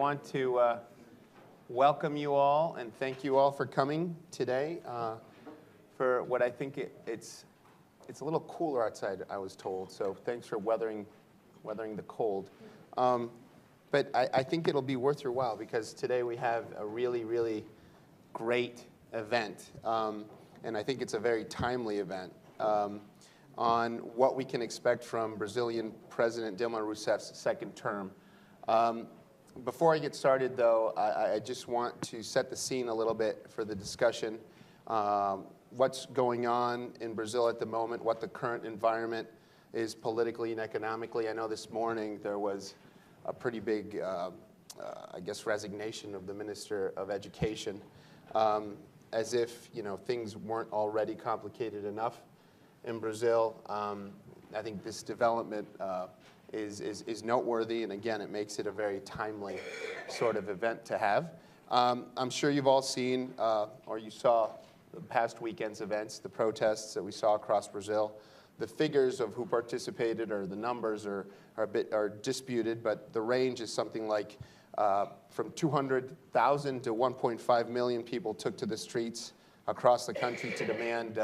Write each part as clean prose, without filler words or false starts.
want to welcome you all and thank you all for coming today for what I think it's a little cooler outside, I was told, so thanks for weathering the cold. But I think it'll be worth your while because today we have a really, really great event, and I think it's a very timely event on what we can expect from Brazilian President Dilma Rousseff's second term. Before I get started, though, I just want to set the scene a little bit for the discussion. What's going on in Brazil at the moment, what the current environment is politically and economically. I know this morning there was a pretty big, I guess, resignation of the Minister of Education, as if things weren't already complicated enough in Brazil. I think this development is noteworthy, and again, it makes it a very timely sort of event to have. I'm sure you've all seen, or you saw the past weekend's events, the protests that we saw across Brazil. The figures of who participated or the numbers are disputed, but the range is something like from 200,000 to 1.5 million people took to the streets across the country to demand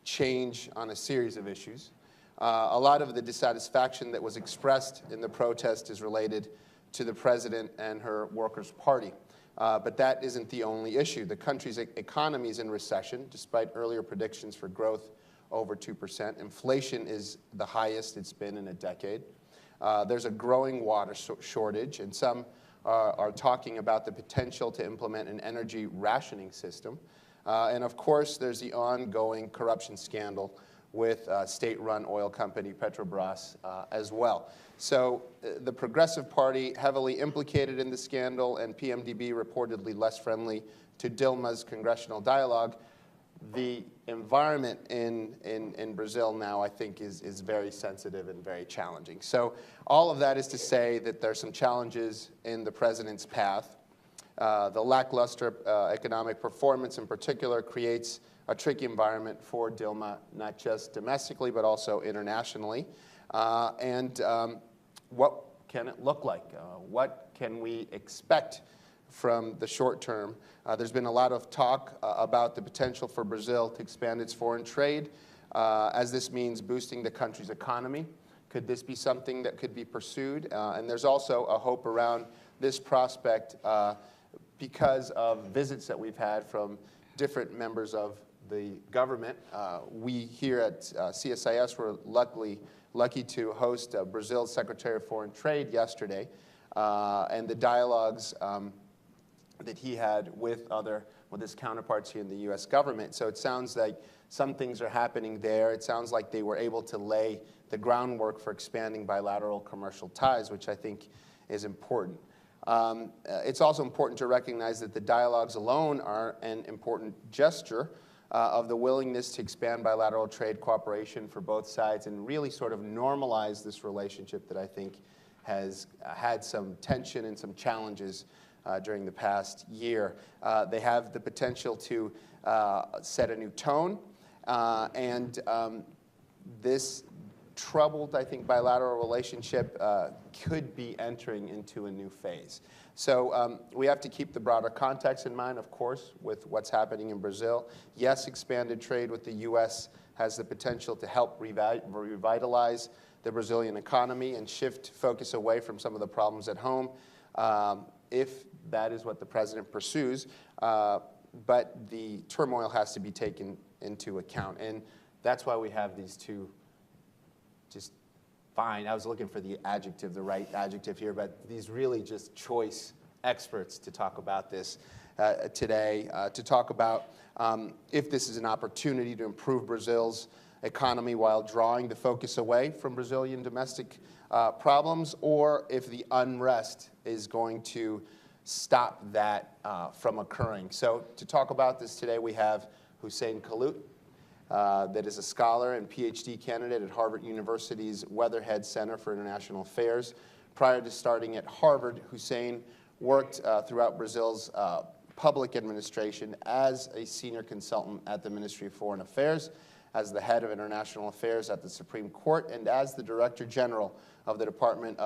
change on a series of issues. A lot of the dissatisfaction that was expressed in the protest is related to the president and her Workers' Party. But that isn't the only issue. The country's economy is in recession, despite earlier predictions for growth over 2%. Inflation is the highest it's been in a decade. There's a growing water shortage, and some are talking about the potential to implement an energy rationing system. And of course, there's the ongoing corruption scandal with state-run oil company Petrobras as well. So the Progressive Party heavily implicated in the scandal, and PMDB reportedly less friendly to Dilma's congressional dialogue. The environment in Brazil now, I think, is very sensitive and very challenging. So all of that is to say that there are some challenges in the president's path. The lackluster economic performance in particular creates a tricky environment for Dilma, not just domestically, but also internationally. What can it look like? What can we expect from the short term? There's been a lot of talk about the potential for Brazil to expand its foreign trade, as this means boosting the country's economy. Could this be something that could be pursued? And there's also a hope around this prospect because of visits that we've had from different members of the government. We here at CSIS were lucky to host Brazil's Secretary of Foreign Trade yesterday, and the dialogues that he had with his counterparts here in the U.S. government. So it sounds like some things are happening there. It sounds like they were able to lay the groundwork for expanding bilateral commercial ties, which I think is important. It's also important to recognize that the dialogues alone are an important gesture of the willingness to expand bilateral trade cooperation for both sides and really sort of normalize this relationship that I think has had some tension and some challenges during the past year. They have the potential to set a new tone, and this troubled, I think, bilateral relationship could be entering into a new phase. So we have to keep the broader context in mind, of course, with what's happening in Brazil. Yes, expanded trade with the U.S. has the potential to help revitalize the Brazilian economy and shift focus away from some of the problems at home, if that is what the president pursues. But the turmoil has to be taken into account. And that's why we have these two just fine. I was looking for the right adjective here, but these really just choice experts to talk about this today, to talk about if this is an opportunity to improve Brazil's economy while drawing the focus away from Brazilian domestic problems, or if the unrest is going to stop that from occurring. So to talk about this today, we have Hussein Kalut, that is a scholar and PhD candidate at Harvard University's Weatherhead Center for International Affairs. Prior to starting at Harvard, Hussein worked throughout Brazil's public administration as a senior consultant at the Ministry of Foreign Affairs, as the head of international affairs at the Supreme Court and as the Director General of the Department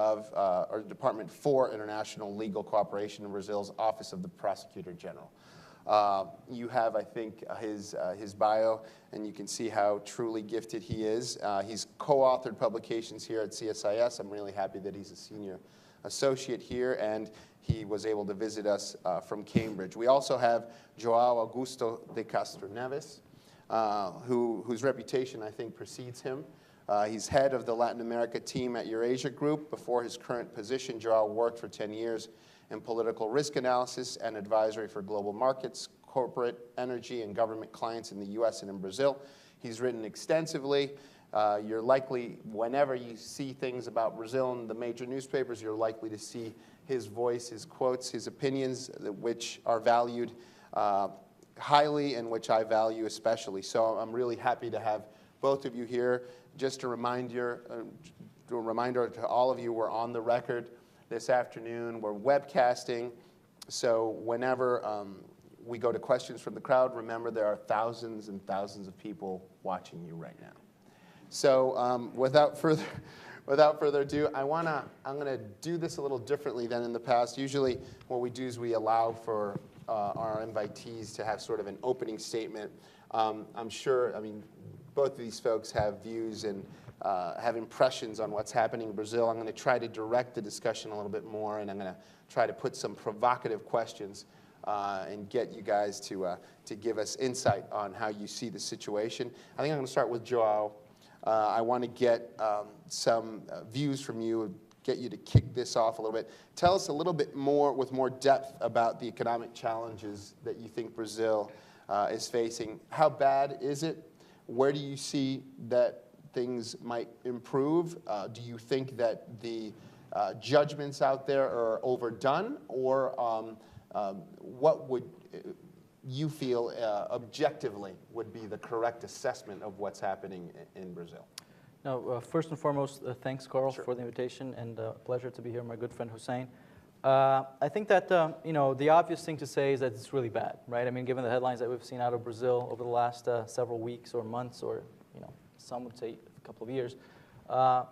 for International Legal Cooperation in Brazil's Office of the Prosecutor General. You have, I think, his bio, and you can see how truly gifted he is. He's co-authored publications here at CSIS. I'm really happy that he's a senior associate here, and he was able to visit us from Cambridge. We also have João Augusto de Castro Neves, whose reputation, I think, precedes him. He's head of the Latin America team at Eurasia Group. Before his current position, João worked for 10 years in political risk analysis and advisory for global markets, corporate, energy, and government clients in the US and in Brazil. He's written extensively. You're likely, whenever you see things about Brazil in the major newspapers, you're likely to see his voice, his quotes, his opinions, which are valued highly and which I value especially. So I'm really happy to have both of you here. Just a reminder to all of you, we're on the record this afternoon. We're webcasting, so whenever we go to questions from the crowd, remember there are thousands and thousands of people watching you right now. So without further ado, I'm going to do this a little differently than in the past. Usually what we do is we allow for our invitees to have sort of an opening statement. I'm sure, both of these folks have views and have impressions on what's happening in Brazil. I'm going to try to direct the discussion a little bit more, and I'm going to try to put some provocative questions and get you guys to give us insight on how you see the situation. I think I'm going to start with João. I want to get some views from you, get you to kick this off a little bit. Tell us a little bit more, with more depth, about the economic challenges that you think Brazil is facing. How bad is it? Where do you see that things might improve? Do you think that the judgments out there are overdone, or what would you feel objectively would be the correct assessment of what's happening in Brazil? No, first and foremost, thanks, Carl, Sure. for the invitation, and pleasure to be here, my good friend Hussein. I think that the obvious thing to say is that it's really bad, right? Given the headlines that we've seen out of Brazil over the last several weeks or months, or some would say a couple of years. The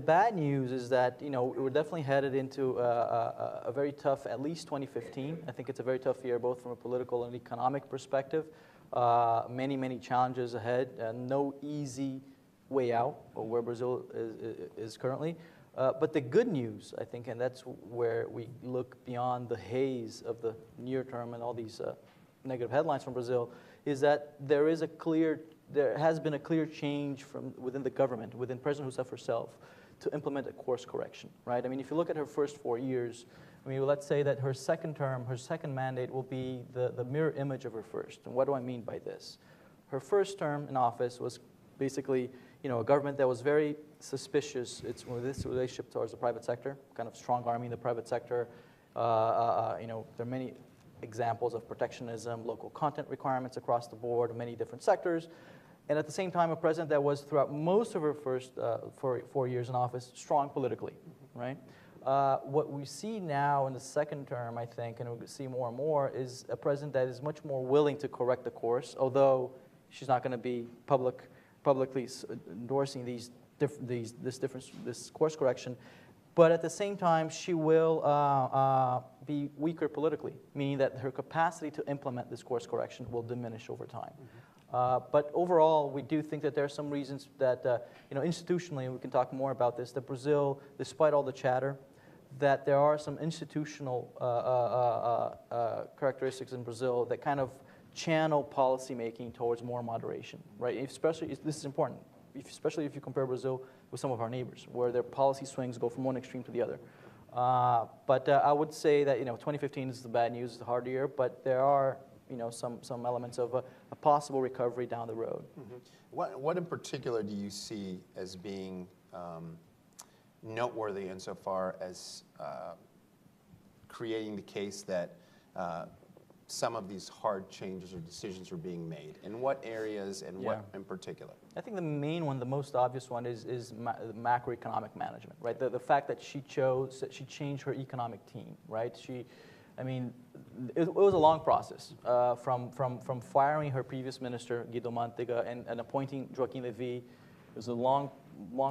bad news is that we're definitely headed into a very tough, at least 2015. I think it's a very tough year, both from a political and economic perspective. Many challenges ahead. No easy way out of where Brazil is currently. But the good news, I think, and that's where we look beyond the haze of the near term and all these negative headlines from Brazil, is that there has been a clear change from within the government, within President Rousseff herself, to implement a course correction, right? If you look at her first 4 years, let's say that her second term, her second mandate will be the mirror image of her first. And what do I mean by this? Her first term in office was basically, a government that was very suspicious with its relationship towards the private sector, kind of strong-arming the private sector. There are many examples of protectionism, local content requirements across the board, many different sectors. And at the same time, a president that was, throughout most of her first 4 years in office, strong politically, right? What we see now in the second term, I think, and we see more and more, is a president that is much more willing to correct the course, although she's not going to be publicly endorsing this course correction. But at the same time, she will be weaker politically, meaning that her capacity to implement this course correction will diminish over time. But overall, we do think that there are some reasons that, institutionally, and we can talk more about this, that Brazil, despite all the chatter, that there are some institutional characteristics in Brazil that kind of channel policymaking towards more moderation, right? Especially, this is important, especially if you compare Brazil with some of our neighbors, where their policy swings go from one extreme to the other. But I would say that 2015 is the bad news, it's a hard year, but there are some elements of a possible recovery down the road. Mm-hmm. What in particular do you see as being noteworthy insofar as creating the case that some of these hard changes or decisions are being made? In what areas and what in particular? I think the main one, the most obvious one, is macroeconomic management, right? The fact that she changed her economic team, right? I mean, it was a long process from firing her previous minister, Guido Mantega, and appointing Joaquim Levy. It was a long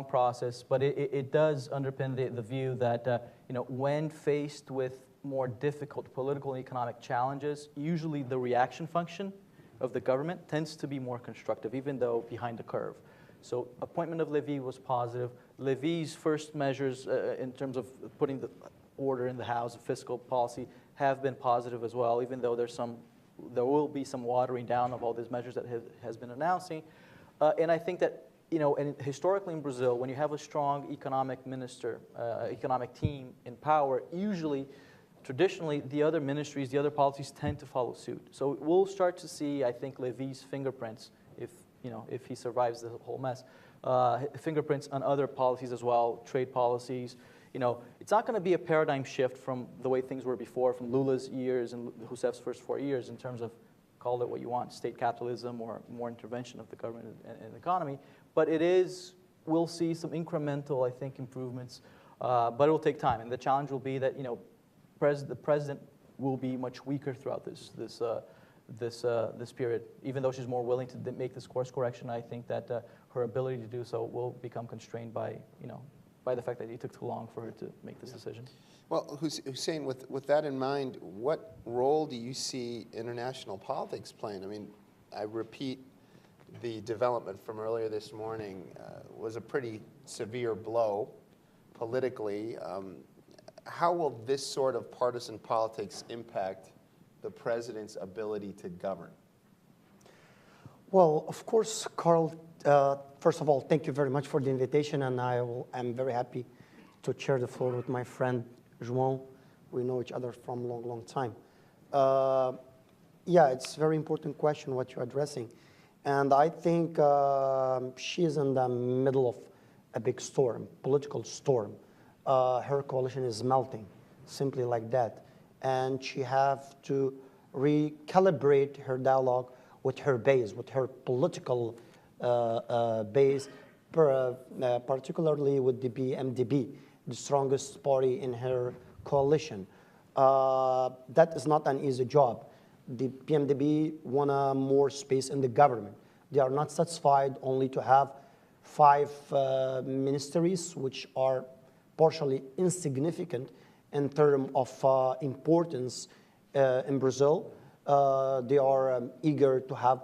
process, but it does underpin the view that when faced with more difficult political and economic challenges, usually the reaction function of the government tends to be more constructive, even though behind the curve. So appointment of Levy was positive. Levy's first measures in terms of putting the order in the House, fiscal policy, have been positive as well, even though there will be some watering down of all these measures that has been announcing. And I think that, and historically in Brazil, when you have a strong economic minister, economic team in power, usually, traditionally, the other ministries, the other policies tend to follow suit. So we'll start to see, I think, Levy's fingerprints, if he survives the whole mess, fingerprints on other policies as well, trade policies. It's not going to be a paradigm shift from the way things were before, from Lula's years and Rousseff's first 4 years in terms of, call it what you want, state capitalism or more intervention of the government and the economy. But we'll see some incremental, I think, improvements, but it will take time. And the challenge will be that, the president will be much weaker throughout this period. Even though she's more willing to make this course correction, I think that her ability to do so will become constrained by, by the fact that it took too long for her to make this decision. Well, Hussein, with that in mind, what role do you see international politics playing? I mean, I repeat, the development from earlier this morning was a pretty severe blow politically. How will this sort of partisan politics impact the president's ability to govern? Well, of course, Carl, first of all, thank you very much for the invitation, and I'm very happy to share the floor with my friend João. We know each other from a long, long time. Yeah, it's a very important question what you're addressing. And I think she is in the middle of a big storm, political storm. Her coalition is melting, simply like that. And she have to recalibrate her dialogue with her base, with her political base, particularly with the PMDB, the strongest party in her coalition. That is not an easy job. The PMDB want more space in the government. They are not satisfied only to have 5 ministries, which are partially insignificant in terms of importance in Brazil. They are eager to have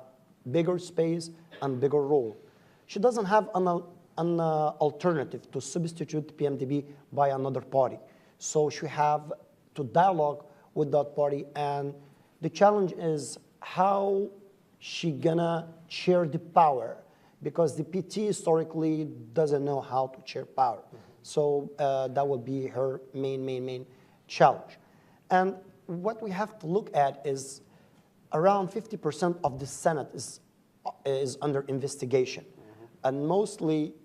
bigger space and bigger role. She doesn't have an alternative to substitute PMDB by another party. So she have to dialogue with that party, and the challenge is how she gonna share the power, because the PT historically doesn't know how to share power. So that will be her main challenge. And what we have to look at is around 50% of the Senate is under investigation. And mostly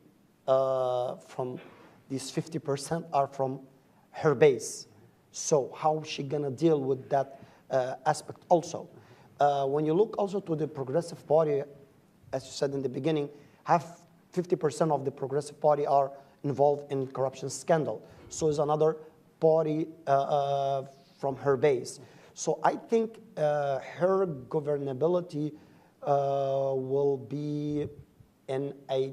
from these 50% are from her base. So how is she gonna deal with that aspect also? When you look also to the Progressive Party, as you said in the beginning, 50% of the Progressive Party are involved in corruption scandal. So is another party from her base. So I think her governability will be in a,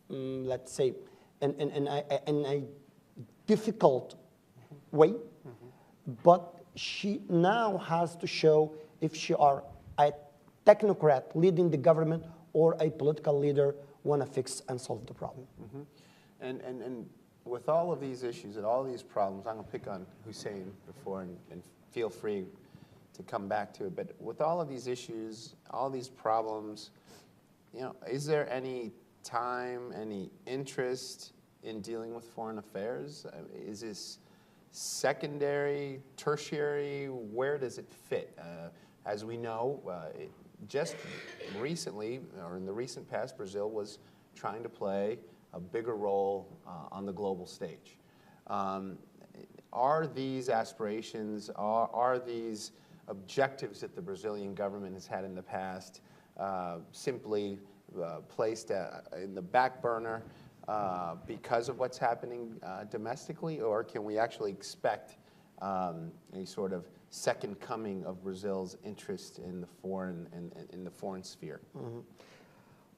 let's say, in a difficult way, but she now has to show if she are a technocrat leading the government or a political leader want to fix and solve the problem. And with all of these issues and all these problems, I'm going to pick on Hussein before and feel free to come back to it, but with all of these issues, all these problems, is there any time, any interest in dealing with foreign affairs? Is this secondary, tertiary? Where does it fit? As we know, just recently, or in the recent past, Brazil was trying to play a bigger role on the global stage. Are these aspirations, are these objectives that the Brazilian government has had in the past simply placed in the back burner because of what's happening domestically, or can we actually expect a sort of second coming of Brazil's interest in the foreign in the foreign sphere?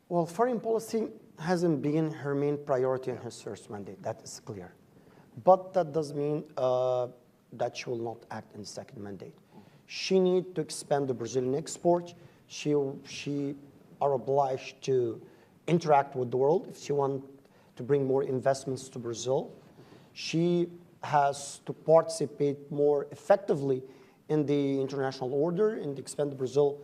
Well, foreign policy hasn't been her main priority in her first mandate. That is clear. But that does mean that she will not act in the second mandate. She needs to expand the Brazilian exports. She are obliged to interact with the world if she wants to bring more investments to Brazil. She has to participate more effectively in the international order and to expand Brazil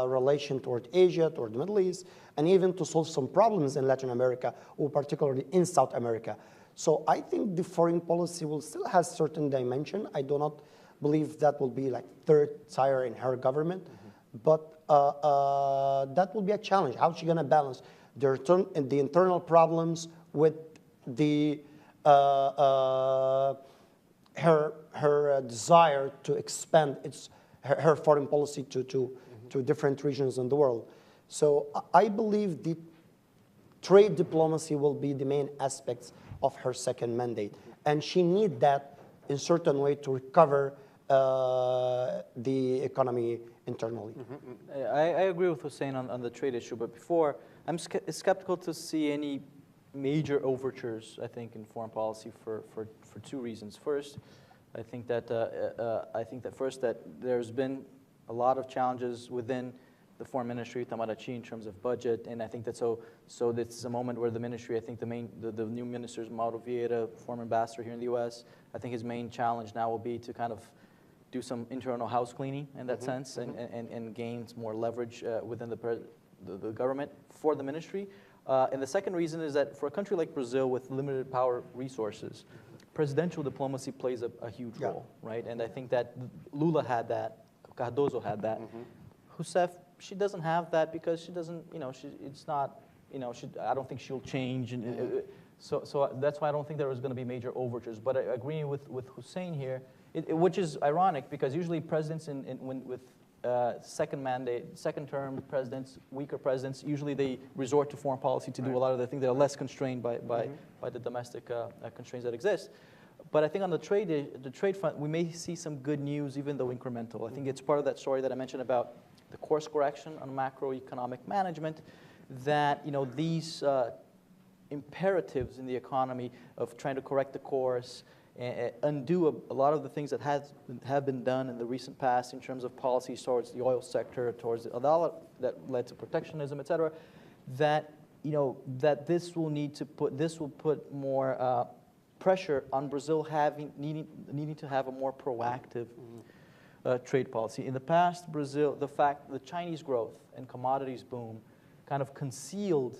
relation toward Asia, toward the Middle East, and even to solve some problems in Latin America, or particularly in South America. So I think the foreign policy will still have certain dimension. I do not believe that will be like third tier in her government, but that will be a challenge. How is she going to balance the internal problems with the her desire to expand her foreign policy to different regions in the world? So I believe the trade diplomacy will be the main aspects of her second mandate, and she needs that in certain way to recover the economy internally. I agree with Hussein on the trade issue, but before, I'm skeptical to see any major overtures, I think, in foreign policy for two reasons. First, I think that first that there's been a lot of challenges within the foreign ministry, Itamaraty, in terms of budget, and I think that so this is a moment where the ministry, I think the new minister, Mauro Vieira, former ambassador here in the U.S., I think his main challenge now will be to kind of do some internal house cleaning in that sense and gain more leverage within the government for the ministry. And the second reason is that for a country like Brazil with limited power resources, presidential diplomacy plays a huge role, right? And I think that Lula had that, Cardoso had that. Rousseff, she doesn't have that because she doesn't, it's not, I don't think she'll change. And so that's why I don't think there was going to be major overtures. But I agree with Hussein here, which is ironic because usually presidents with second term presidents, weaker presidents, usually they resort to foreign policy to do a lot of the things that are less constrained by the domestic constraints that exist. But I think on the trade front, we may see some good news, even though incremental. I think it's part of that story that I mentioned about the course correction on macroeconomic management, that these imperatives in the economy of trying to correct the course, undo a lot of the things that have been done in the recent past in terms of policies towards the oil sector, towards that led to protectionism, et cetera, that this will put more pressure on Brazil needing to have a more proactive trade policy. In the past, the Chinese growth and commodities boom kind of concealed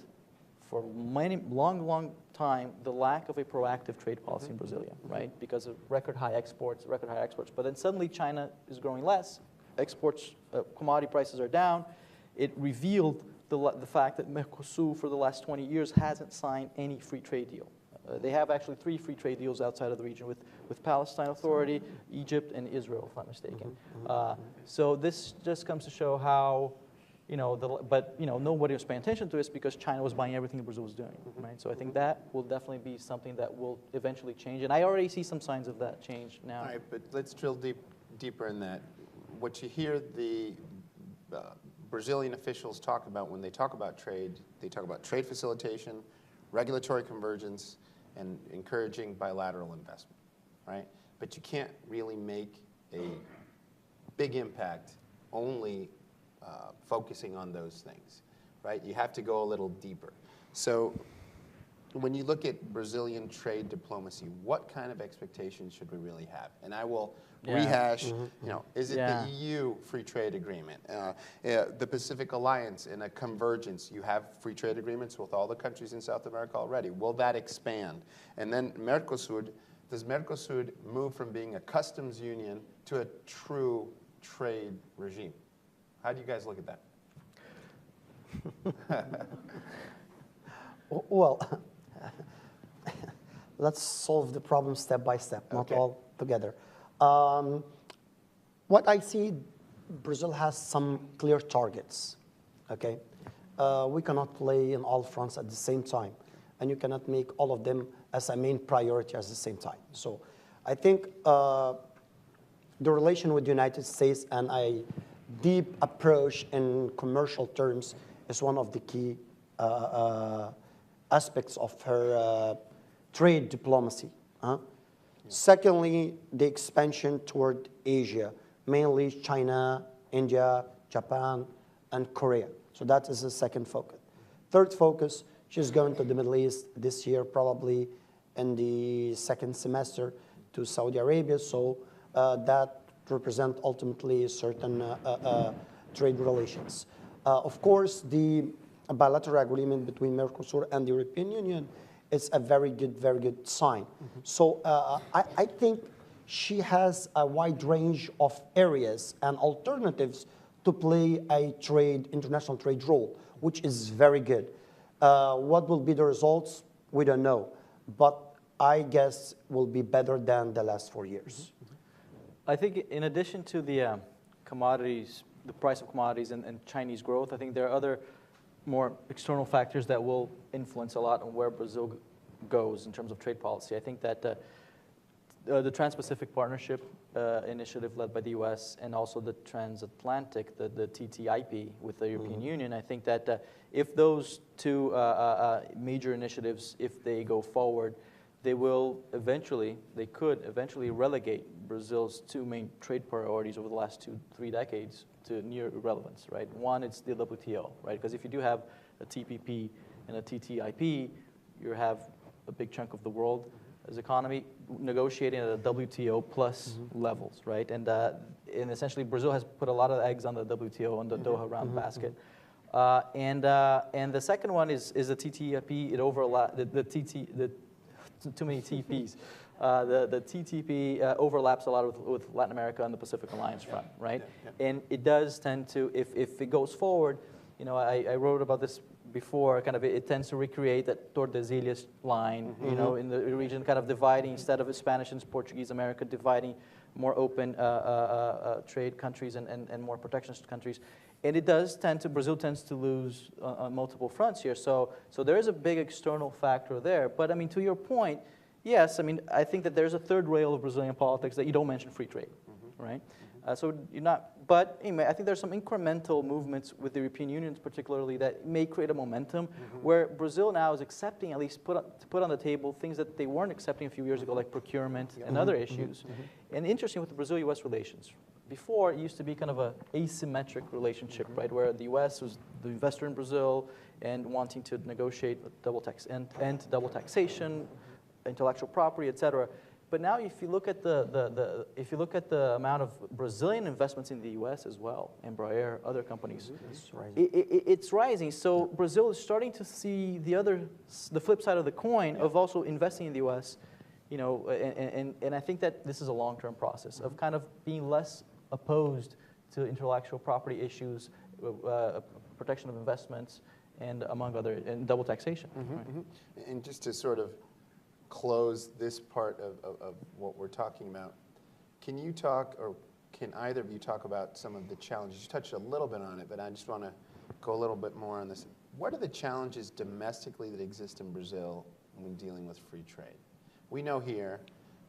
for long time the lack of a proactive trade policy in Brasilia, right? Because of record high exports. But then suddenly China is growing less, exports, commodity prices are down. It revealed the fact that Mercosur for the last 20 years hasn't signed any free trade deal. They have actually 3 free trade deals outside of the region with Palestine Authority, Egypt, and Israel, if I'm mistaken. So this just comes to show how, nobody was paying attention to this because China was buying everything that Brazil was doing, right? So I think that will definitely be something that will eventually change, and I already see some signs of that change now. All right, but let's drill deeper in that. What you hear the Brazilian officials talk about when they talk about trade, they talk about trade facilitation, regulatory convergence, and encouraging bilateral investment, right? But you can't really make a big impact only focusing on those things, right? You have to go a little deeper. So when you look at Brazilian trade diplomacy, what kind of expectations should we really have? And I will rehash, is it the EU free trade agreement, the Pacific Alliance in a convergence? You have free trade agreements with all the countries in South America already. Will that expand? And then Mercosur, does Mercosur move from being a customs union to a true trade regime? How do you guys look at that? Well, let's solve the problem step by step, not all together. What I see, Brazil has some clear targets, okay? We cannot play in all fronts at the same time, and you cannot make all of them as a main priority at the same time. So I think the relation with the United States and a deep approach in commercial terms is one of the key aspects of her trade diplomacy. Secondly, the expansion toward Asia, mainly China, India, Japan, and Korea. So that is the second focus. Third focus, she's going to the Middle East this year, probably in the second semester to Saudi Arabia. So that represents ultimately certain trade relations. Of course, the bilateral agreement between Mercosur and the European Union is a very good sign. So I think she has a wide range of areas and alternatives to play a international trade role, which is very good. What will be the results? We don't know. But I guess will be better than the last 4 years. I think in addition to the commodities, the price of commodities and Chinese growth, I think there are other more external factors that will influence a lot on where Brazil goes in terms of trade policy. I think that the Trans-Pacific Partnership initiative led by the U.S. and also the transatlantic, the TTIP with the European Union, I think that if those two major initiatives, if they go forward, they could eventually relegate Brazil's two main trade priorities over the last 2-3 decades to near irrelevance, right? One, it's the WTO, right? Because if you do have a TPP and a TTIP, you have a big chunk of the world's economy negotiating at a WTO plus levels, right? And essentially, Brazil has put a lot of eggs on the WTO, on the Doha round basket. And the second one is the TTIP. It overlaps too many TPs. The TTP overlaps a lot with Latin America and the Pacific Alliance front, right? And it does tend to, if it goes forward, you know, I wrote about this before, kind of it tends to recreate that Tordesillas line, you know, in the region, kind of dividing, instead of Spanish and Portuguese America, dividing more open trade countries and more protectionist countries. And it does tend to, Brazil tends to lose on multiple fronts here. So there is a big external factor there. But I mean, to your point, yes, I mean, I think that there's a third rail of Brazilian politics that you don't mention free trade, right? So you're not, but anyway, I think there's some incremental movements with the European Union particularly that may create a momentum where Brazil now is accepting, at least to put on the table, things that they weren't accepting a few years ago, like procurement and other issues. And interesting with the Brazil-U.S. relations. Before, it used to be kind of an asymmetric relationship, right, where the U.S. was the investor in Brazil and wanting to negotiate double taxation, intellectual property, et cetera. But now, if you look at the amount of Brazilian investments in the U.S. as well, Embraer, other companies, it's rising. So Brazil is starting to see the flip side of the coin of also investing in the U.S. You know, and I think that this is a long-term process of kind of being less opposed to intellectual property issues, protection of investments, and among other, and double taxation. Right? And just to sort of close this part of what we're talking about, can you talk, or can either of you talk about some of the challenges? You touched a little bit on it, but I just want to go a little bit more on this. What are the challenges domestically that exist in Brazil when dealing with free trade? We know here,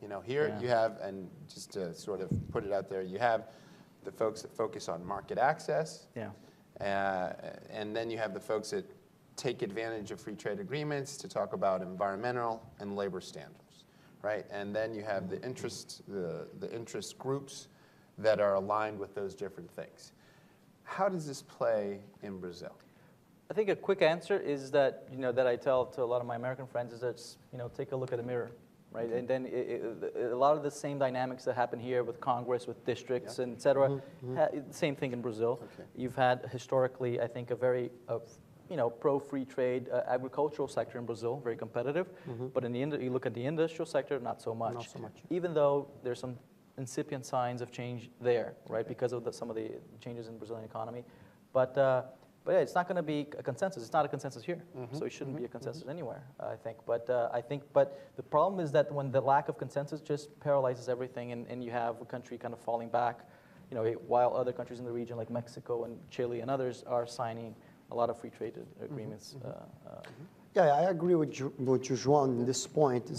you have, and just to sort of put it out there, you have the folks that focus on market access, and then you have the folks that take advantage of free trade agreements to talk about environmental and labor standards, right? And then you have the interest groups that are aligned with those different things. How does this play in Brazil? I think a quick answer is that, that I tell to a lot of my American friends is that, take a look at a mirror, right? And then a lot of the same dynamics that happen here with Congress, with districts, and et cetera, same thing in Brazil. You've had historically, I think, a very pro-free trade agricultural sector in Brazil, very competitive. But in the you look at the industrial sector, not so much. Not so much. Even though there's some incipient signs of change there, right? Because of some of the changes in the Brazilian economy. But yeah, it's not going to be a consensus. It's not a consensus here, so it shouldn't be a consensus anywhere, I think. But the problem is that when the lack of consensus just paralyzes everything, and you have a country kind of falling back, while other countries in the region like Mexico and Chile and others are signing a lot of free trade agreements. Yeah, I agree with you, João, on this point.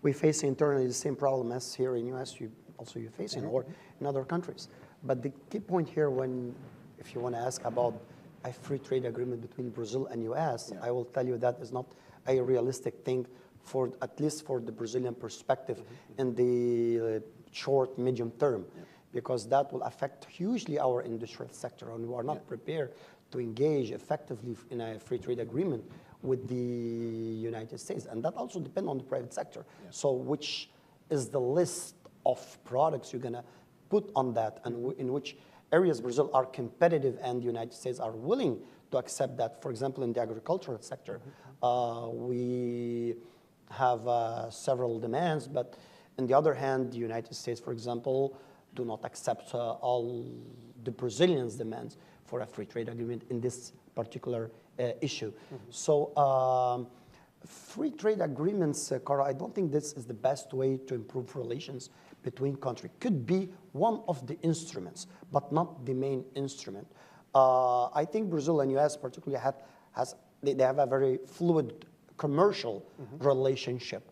we face internally the same problem as here in US you're facing, or in other countries. But the key point here, if you want to ask about a free trade agreement between Brazil and US, I will tell you that is not a realistic thing, at least for the Brazilian perspective in the short, medium term, because that will affect hugely our industrial sector, and we are not prepared to engage effectively in a free trade agreement with the United States. And that also depends on the private sector. So which is the list of products you're going to put on that, and in which areas Brazil are competitive and the United States are willing to accept that. For example, in the agricultural sector, we have several demands, but on the other hand, the United States, for example, do not accept all the Brazilians' demands for a free trade agreement in this particular issue. So free trade agreements, Cara, I don't think this is the best way to improve relations between countries. Could be one of the instruments, but not the main instrument. I think Brazil and US particularly they have a very fluid commercial relationship.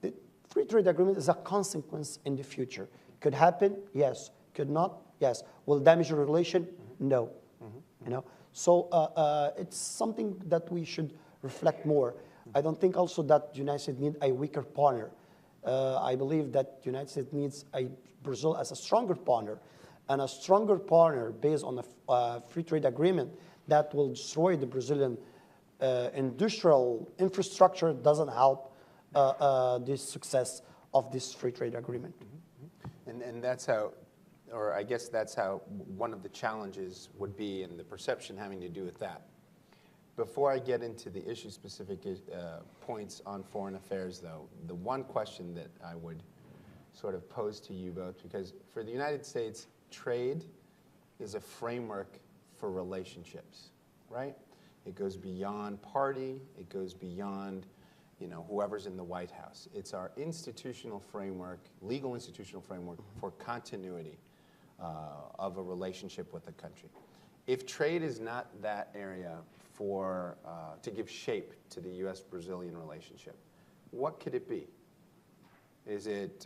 The free trade agreement is a consequence in the future. Could happen, yes. Could not, yes. Will damage the relation? No. You know, so it's something that we should reflect more. I don't think also that the United States needs a weaker partner. I believe that the United States needs Brazil as a stronger partner, and a stronger partner based on a free trade agreement that will destroy the Brazilian industrial infrastructure doesn't help the success of this free trade agreement. And that's how, or I guess that's how one of the challenges would be, and the perception having to do with that. Before I get into the issue-specific points on foreign affairs, though, the one question that I would sort of pose to you both, because for the United States, trade is a framework for relationships, right? It goes beyond party. It goes beyond, you know, whoever's in the White House. It's our institutional framework, legal institutional framework for continuity of a relationship with a country. If trade is not that area to give shape to the U.S.-Brazilian relationship, what could it be? Is it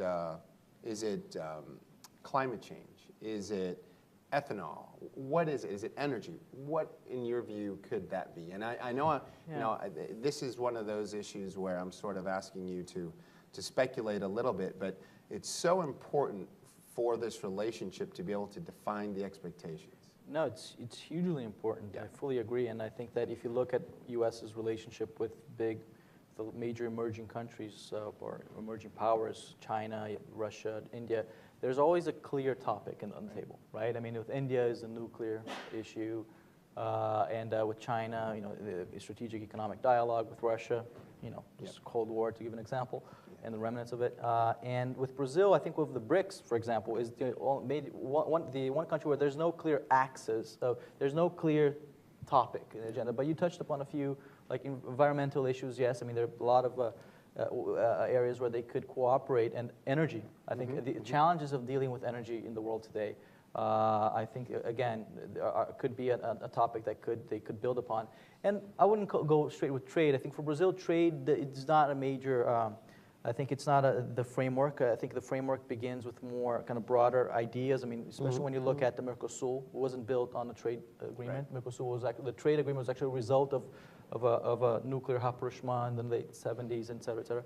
climate change? Is it ethanol? What is it? Is it energy? What, in your view, could that be? And I know, you know, this is one of those issues where I'm sort of asking you to speculate a little bit, but it's so important for this relationship to be able to define the expectations. No, it's hugely important. I fully agree, and I think that if you look at U.S.'s relationship with the major emerging countries or emerging powers, China, Russia, India, there's always a clear topic on the table, right? I mean, with India is the nuclear issue, and with China, you know, the strategic economic dialogue with Russia, you know, just Cold War to give an example, and the remnants of it. And with Brazil, I think with the BRICS, for example, is the one country where there's no clear axis, so there's no clear topic in the agenda. But you touched upon a few, like environmental issues, yes. I mean, there are a lot of areas where they could cooperate, and energy. I think the challenges of dealing with energy in the world today, I think, again, could be a topic that they could build upon. And I wouldn't go straight with trade. I think for Brazil, trade, it's not a major, I think it's not the framework. I think the framework begins with more kind of broader ideas. I mean, especially when you look at the Mercosur, it wasn't built on a trade agreement. Right. Mercosur was actually, the trade agreement was actually a result of a nuclear rapprochement in the late 70s, et cetera, et cetera.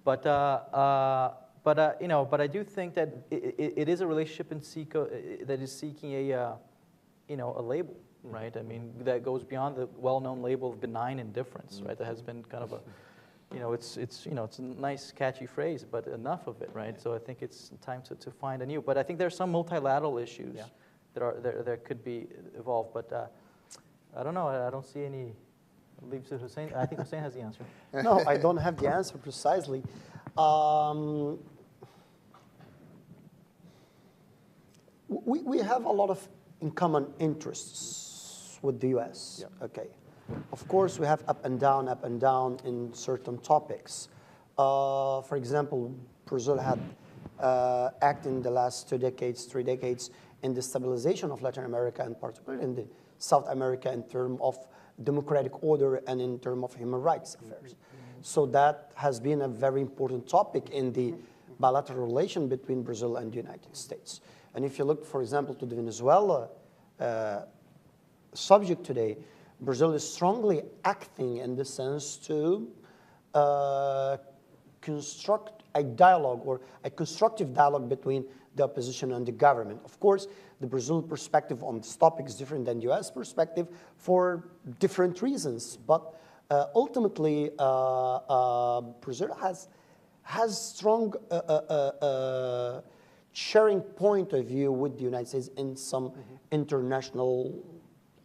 But you know, but I do think that it is a relationship that is seeking a label, right? I mean, that goes beyond the well-known label of benign indifference, right? That has been kind of a, you know, it's a nice catchy phrase, but enough of it, right? So I think it's time to find a new. But I think there's some multilateral issues that could be evolved. But I don't know. I don't see any. Leave to Hussein. I think Hussein has the answer. No, I don't have the answer precisely. We have a lot of in common interests with the U.S. Yeah. Okay. Of course, we have up and down in certain topics. For example, Brazil had acted in the last 2 decades, 3 decades in the stabilization of Latin America, and particularly in the South America in terms of democratic order and in terms of human rights affairs. So that has been a very important topic in the bilateral relation between Brazil and the United States. And if you look, for example, to the Venezuela subject today, Brazil is strongly acting in the sense to construct a dialogue or a constructive dialogue between the opposition and the government. Of course, the Brazil perspective on this topic is different than the US perspective for different reasons. But ultimately, Brazil has strong sharing point of view with the United States in some international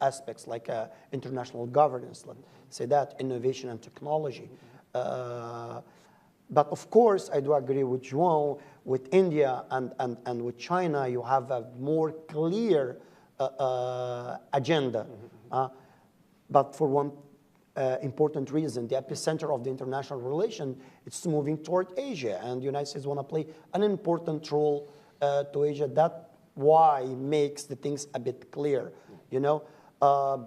aspects, like international governance, let's say that, innovation and technology. But of course, I do agree with João, with India and with China, you have a more clear agenda. But for one important reason, the epicenter of the international relation, it's moving toward Asia, and the United States want to play an important role to Asia. That's why makes the things a bit clear. You know,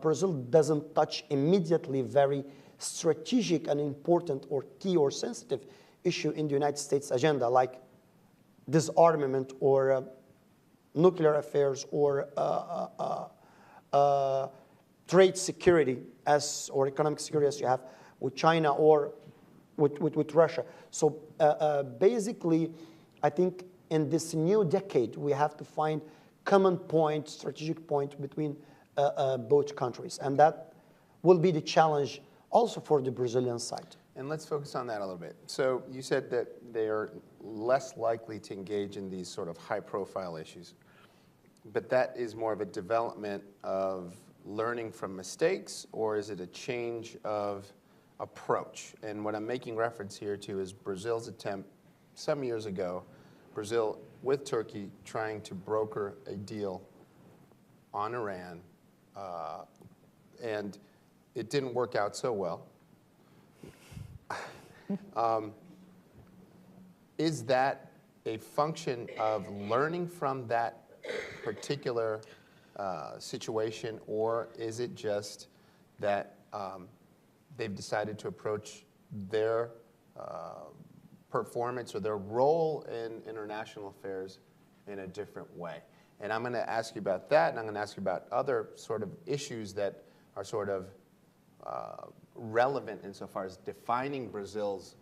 Brazil doesn't touch immediately very strategic and important or key or sensitive issue in the United States agenda, like disarmament or nuclear affairs or trade security or economic security as you have with China or with Russia. So basically, I think in this new decade, we have to find common point, strategic point between both countries. And that will be the challenge also for the Brazilian side. And let's focus on that a little bit. So you said that they are less likely to engage in these sort of high-profile issues. But that is more of a development of learning from mistakes, or is it a change of approach? And what I'm making reference here to is Brazil's attempt some years ago, Brazil with Turkey trying to broker a deal on Iran, and it didn't work out so well. Is that a function of learning from that particular situation, or is it just that they've decided to approach their performance or their role in international affairs in a different way? And I'm going to ask you about that, and I'm going to ask you about other sort of issues that are sort of relevant insofar as defining Brazil's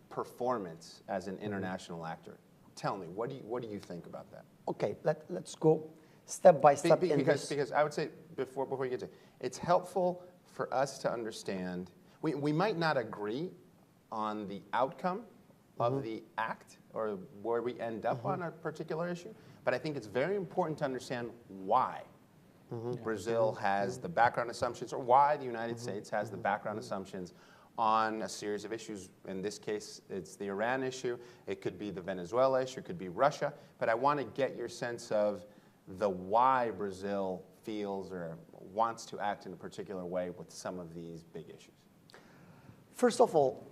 performance as an international actor. Tell me, what do you think about that? Okay, let's go step by step in this. Because I would say, before you get to it, it's helpful for us to understand, we might not agree on the outcome of the act or where we end up on a particular issue, but I think it's very important to understand why Brazil has the background assumptions, or why the United States has the background assumptions on a series of issues. In this case, it's the Iran issue. It could be the Venezuela issue. It could be Russia. But I want to get your sense of the why Brazil feels or wants to act in a particular way with some of these big issues. First of all,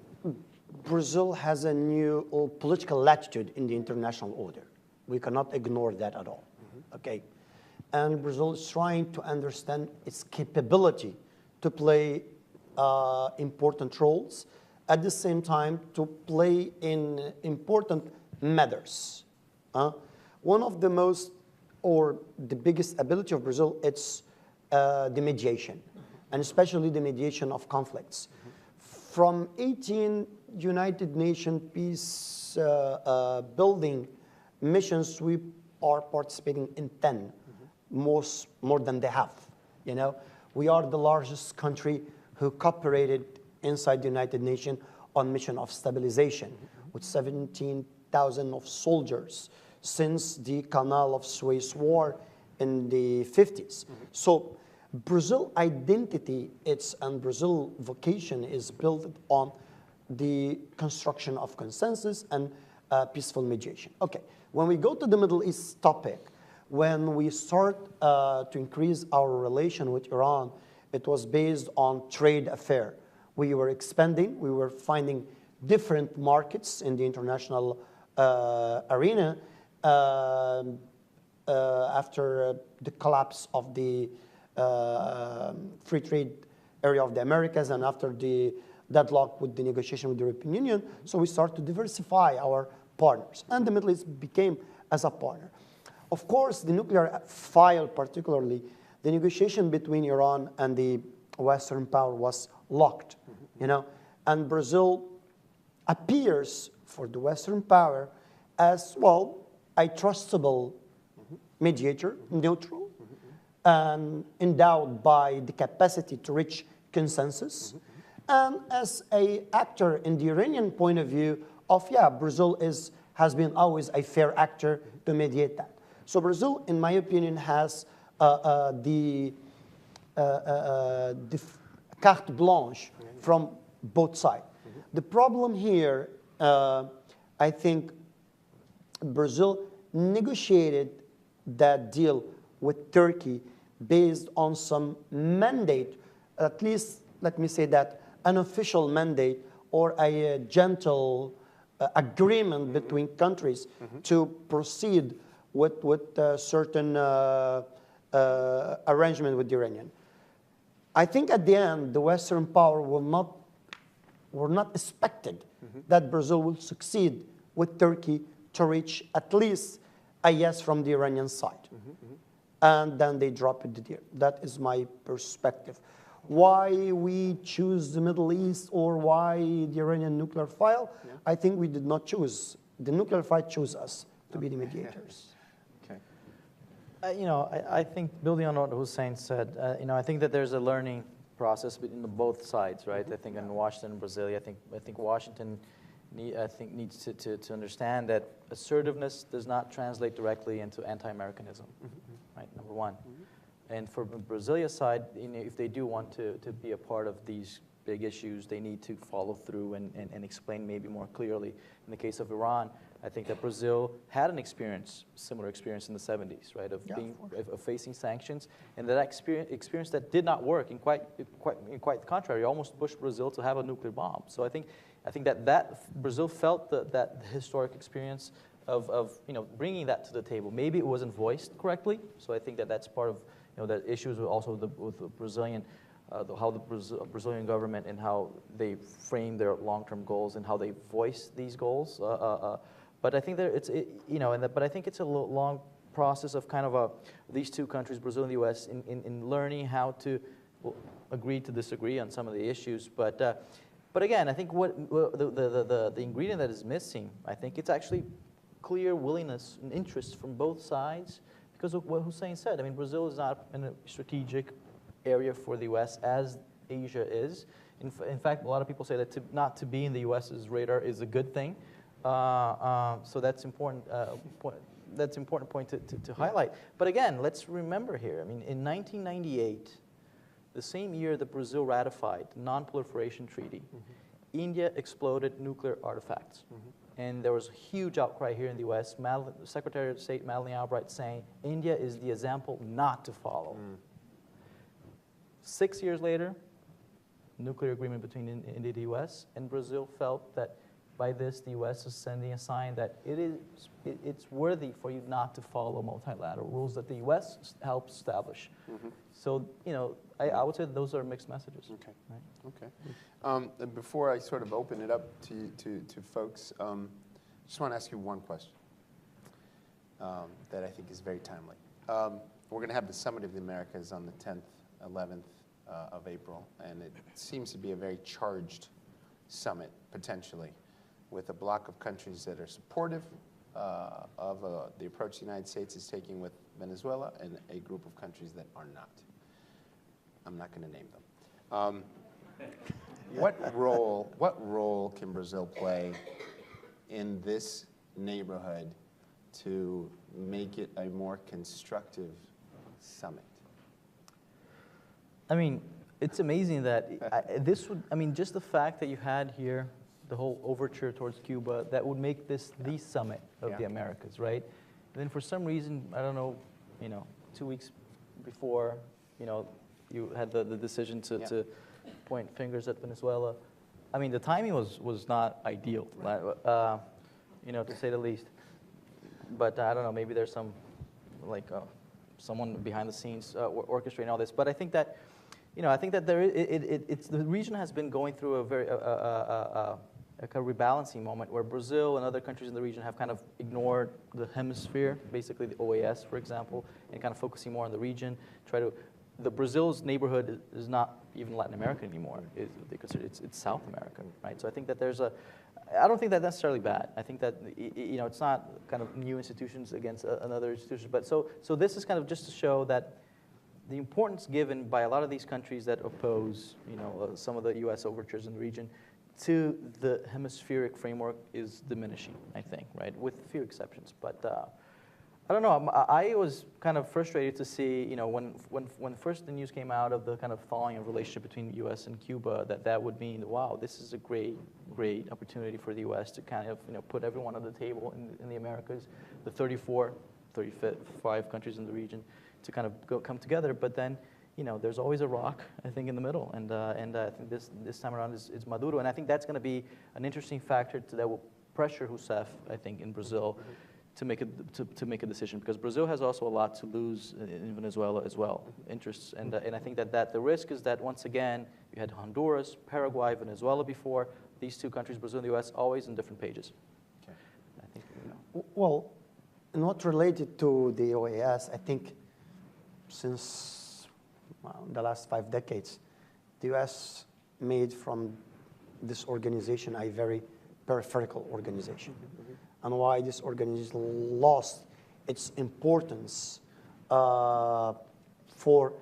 Brazil has a new political latitude in the international order. We cannot ignore that at all. Okay? And Brazil is trying to understand its capability to play important roles, at the same time to play in important matters. One of the most, or the biggest ability of Brazil, it's the mediation, and especially the mediation of conflicts. From 18 United Nations peace building missions, we are participating in 10, more than they have. You know, we are the largest country who cooperated inside the United Nations on mission of stabilization, with 17,000 of soldiers since the Canal of Suez War in the 50s. So Brazil identity, and Brazil vocation is built on the construction of consensus and peaceful mediation. Okay, when we go to the Middle East topic, when we start to increase our relation with Iran, it was based on trade affair. We were expanding, we were finding different markets in the international arena after the collapse of the free trade area of the Americas, and after the deadlocked with the negotiation with the European Union. So we start to diversify our partners. And the Middle East became as a partner. Of course, the nuclear file particularly, the negotiation between Iran and the Western power was locked, you know, and Brazil appears for the Western power as, well, a trustable mediator, neutral, and endowed by the capacity to reach consensus, and as an actor in the Iranian point of view of, yeah, Brazil has been always a fair actor to mediate that. So Brazil, in my opinion, has the carte blanche from both sides. The problem here, I think Brazil negotiated that deal with Turkey based on some mandate, at least, let me say that, an official mandate or a gentle agreement between countries to proceed with certain arrangement with the Iranian. I think at the end, the Western power were not expected that Brazil will succeed with Turkey to reach at least a yes from the Iranian side. And then they drop it there. That is my perspective. Why we choose the Middle East or why the Iranian nuclear file, I think we did not choose. The nuclear file chose us to be the mediators. Okay. You know, I think building on what Hussein said, you know, I think that there's a learning process between both sides, right? I think in Washington and Brasilia, I think Washington needs to understand that assertiveness does not translate directly into anti-Americanism, right? Number one. And for Brasilia's side, you know, if they do want to be a part of these big issues, they need to follow through and explain maybe more clearly. In the case of Iran, I think that Brazil had an experience, similar experience in the 70s, right, of facing sanctions, and that experience that did not work, in quite the contrary, almost pushed Brazil to have a nuclear bomb. So I think that Brazil felt that historic experience of you know, bringing that to the table. Maybe it wasn't voiced correctly, so I think that that's part of, you know, the issues also with the Brazilian, how the Brazilian government and how they frame their long-term goals and how they voice these goals. But I think that you know, but I think it's a long process of kind of these two countries, Brazil and the U.S., in learning how to agree to disagree on some of the issues. But again, I think what the ingredient that is missing, I think it's actually clear willingness and interest from both sides, because of what Hussein said. I mean, Brazil is not in a strategic area for the U.S. as Asia is. In fact, a lot of people say that not to be in the U.S.'s radar is a good thing. So that's important. That's important point to highlight. But again, let's remember here. I mean, in 1998, the same year that Brazil ratified the Non-Proliferation Treaty, India exploded nuclear artifacts. And there was a huge outcry here in the U.S. Secretary of State Madeleine Albright saying, India is the example not to follow. 6 years later, nuclear agreement between India and the U.S., and Brazil felt that by this, the U.S. is sending a sign that it's worthy for you not to follow multilateral rules that the U.S. helped establish. So, you know, I would say those are mixed messages. Okay. Right? Okay. Before I sort of open it up to folks, just want to ask you one question that I think is very timely. We're going to have the Summit of the Americas on the 10th, 11th of April, and it seems to be a very charged summit, potentially, with a block of countries that are supportive of the approach the United States is taking with Venezuela, and a group of countries that are not. I'm not going to name them. What role can Brazil play in this neighborhood to make it a more constructive summit? I mean, it's amazing that I mean, just the fact that you had here the whole overture towards Cuba, that would make this the summit of the Americas, right? And then for some reason, I don't know, you know, 2 weeks before, you know, you had the decision to point fingers at Venezuela. I mean, the timing was not ideal, you know, to say the least. But I don't know, maybe there's some, like, someone behind the scenes orchestrating all this. But I think that, I think that the region has been going through a very a kind of rebalancing moment where Brazil and other countries in the region have kind of ignored the hemisphere, basically the OAS, for example, and kind of focusing more on the region. Brazil's neighborhood is not even Latin America anymore. They consider it's South America, right? So I think that I don't think that's necessarily bad. I think that it's not kind of new institutions against another institution, but so this is kind of just to show that the importance given by a lot of these countries that oppose, some of the U.S. overtures in the region to the hemispheric framework is diminishing, I think, right, with a few exceptions. But I don't know. I was kind of frustrated to see, when first the news came out of the kind of thawing of relationship between the U.S. and Cuba, that would mean, wow, this is a great opportunity for the U.S. to kind of, put everyone on the table in the Americas, the 35 countries in the region, to kind of come together. But then, there's always a rock, I think, in the middle, and I think this time around is Maduro, and I think that's going to be an interesting factor that will pressure Rousseff, I think, in Brazil, to make a decision, because Brazil has also a lot to lose in Venezuela as well, interests, and I think that the risk is that once again you had Honduras, Paraguay, Venezuela before, these two countries, Brazil and the U.S., always in different pages. Okay. I think, Well, not related to the OAS, I think since the last 5 decades, the U.S. made from this organization a very peripheral organization. And why this organization lost its importance for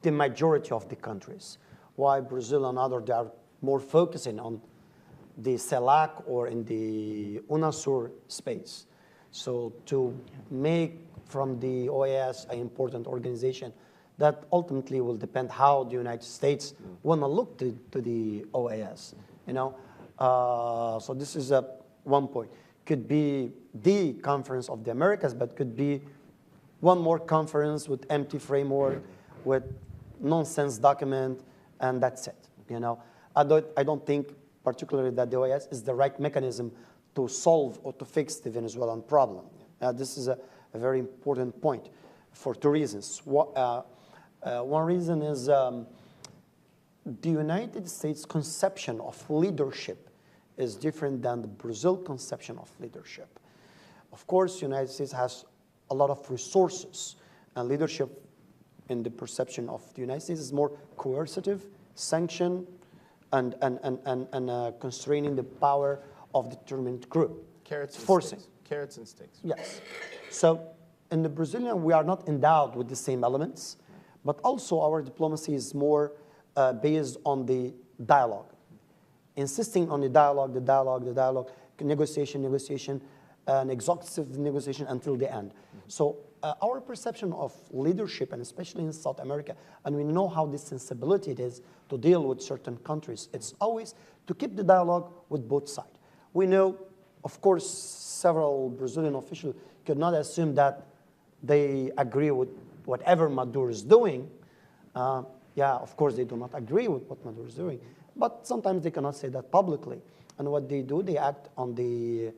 the majority of the countries. Why Brazil and others, they are more focusing on the CELAC or in the UNASUR space. So to make from the OAS an important organization, that ultimately will depend how the United States want to look to the OAS. So this is one point. Could be the Conference of the Americas, but could be one more conference with empty framework, with nonsense document, and that's it. I don't think particularly that the OAS is the right mechanism to solve or to fix the Venezuelan problem. This is a very important point for 2 reasons. One reason is the United States conception of leadership is different than the Brazil conception of leadership. Of course, the United States has a lot of resources, and leadership in the perception of the United States is more coercive, sanction, and constraining the power of the determined group. Carrots and forcing. sticks. Carrots and sticks. Yes. So in the Brazilian, we are not endowed with the same elements, but also our diplomacy is more based on the dialogue. Insisting on the dialogue, negotiation, and exhaustive negotiation until the end. So our perception of leadership, and especially in South America, and we know how this sensibility it is to deal with certain countries, it's always to keep the dialogue with both sides. We know, of course, several Brazilian officials could not assume that they agree with whatever Maduro is doing. Yeah, of course, they do not agree with what Maduro is doing, but sometimes they cannot say that publicly. And what they do, they act on the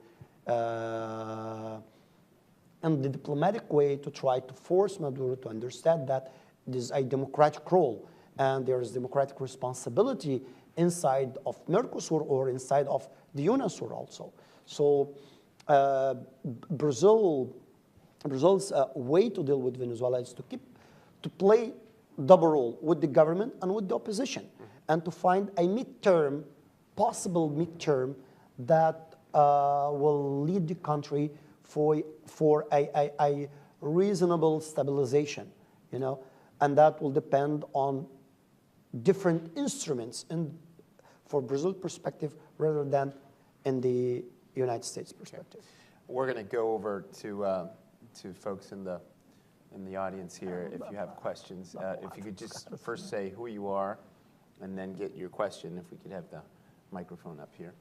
diplomatic way to try to force Maduro to understand that this is a democratic role, and there is democratic responsibility inside of Mercosur or inside of the UNASUR also. So Brazil's way to deal with Venezuela is to play double role with the government and with the opposition, and to find a possible midterm that will lead the country for a reasonable stabilization, and that will depend on different instruments for Brazil perspective rather than in the United States perspective. Okay. We're going to go over to folks in the audience here if you have questions. If you could just first say who you are and then get your question, if we could have the microphone up here.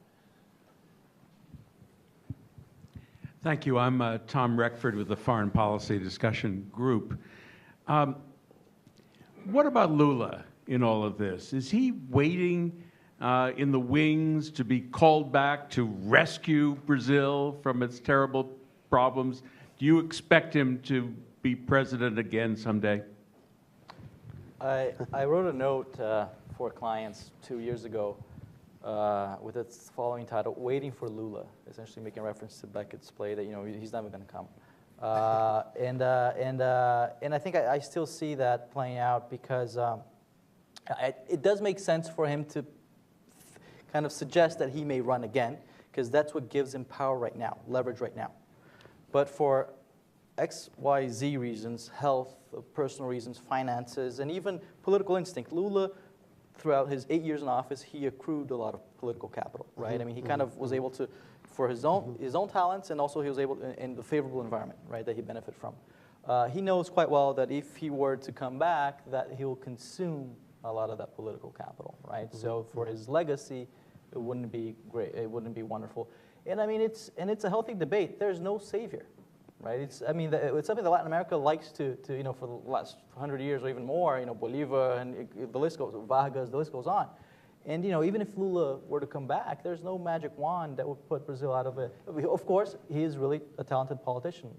Thank you. I'm Tom Reckford with the Foreign Policy Discussion Group. What about Lula in all of this? Is he waiting in the wings to be called back to rescue Brazil from its terrible problems? Do you expect him to be president again someday? I wrote a note for clients 2 years ago with its following title, Waiting for Lula, essentially making reference to Beckett's play that, he's never going to come. And I think I still see that playing out because it does make sense for him to kind of suggest that he may run again, because that's what gives him power right now, leverage right now. But for X, Y, Z reasons, health, personal reasons, finances, and even political instinct, Lula, throughout his 8 years in office, he accrued a lot of political capital, right? I mean, he kind of was able to, for his own talents, and also he was able to, in the favorable environment, right, that he benefited from. He knows quite well that if he were to come back, that he'll consume a lot of that political capital, right? So for his legacy, it wouldn't be great. It wouldn't be wonderful. And I mean, it's a healthy debate. There's no savior, right? It's something that Latin America likes to for the last 100 years or even more. Bolivar and the list goes, Vargas, the list goes on. And even if Lula were to come back, there's no magic wand that would put Brazil out of it. Of course, he is really a talented politician.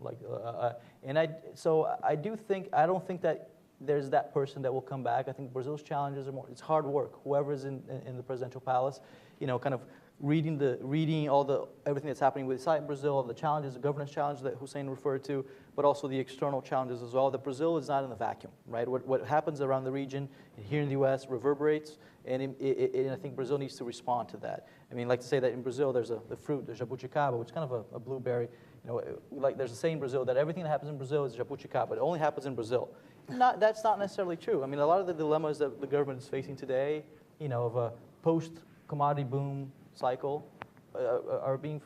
So I don't think that there's that person that will come back. I think Brazil's challenges are more, it's hard work. Whoever's in the presidential palace, kind of reading everything that's happening inside Brazil, the challenges, the governance challenge that Hussein referred to, but also the external challenges as well. That Brazil is not in a vacuum, right? What happens around the region, here in the U.S., reverberates, and I think Brazil needs to respond to that. I mean, like to say that in Brazil there's the fruit, the jabuticaba, which is kind of a blueberry. Like there's a saying in Brazil that everything that happens in Brazil is jabuticaba. It only happens in Brazil. That's not necessarily true. I mean, a lot of the dilemmas that the government is facing today, of a post-commodity boom cycle, are being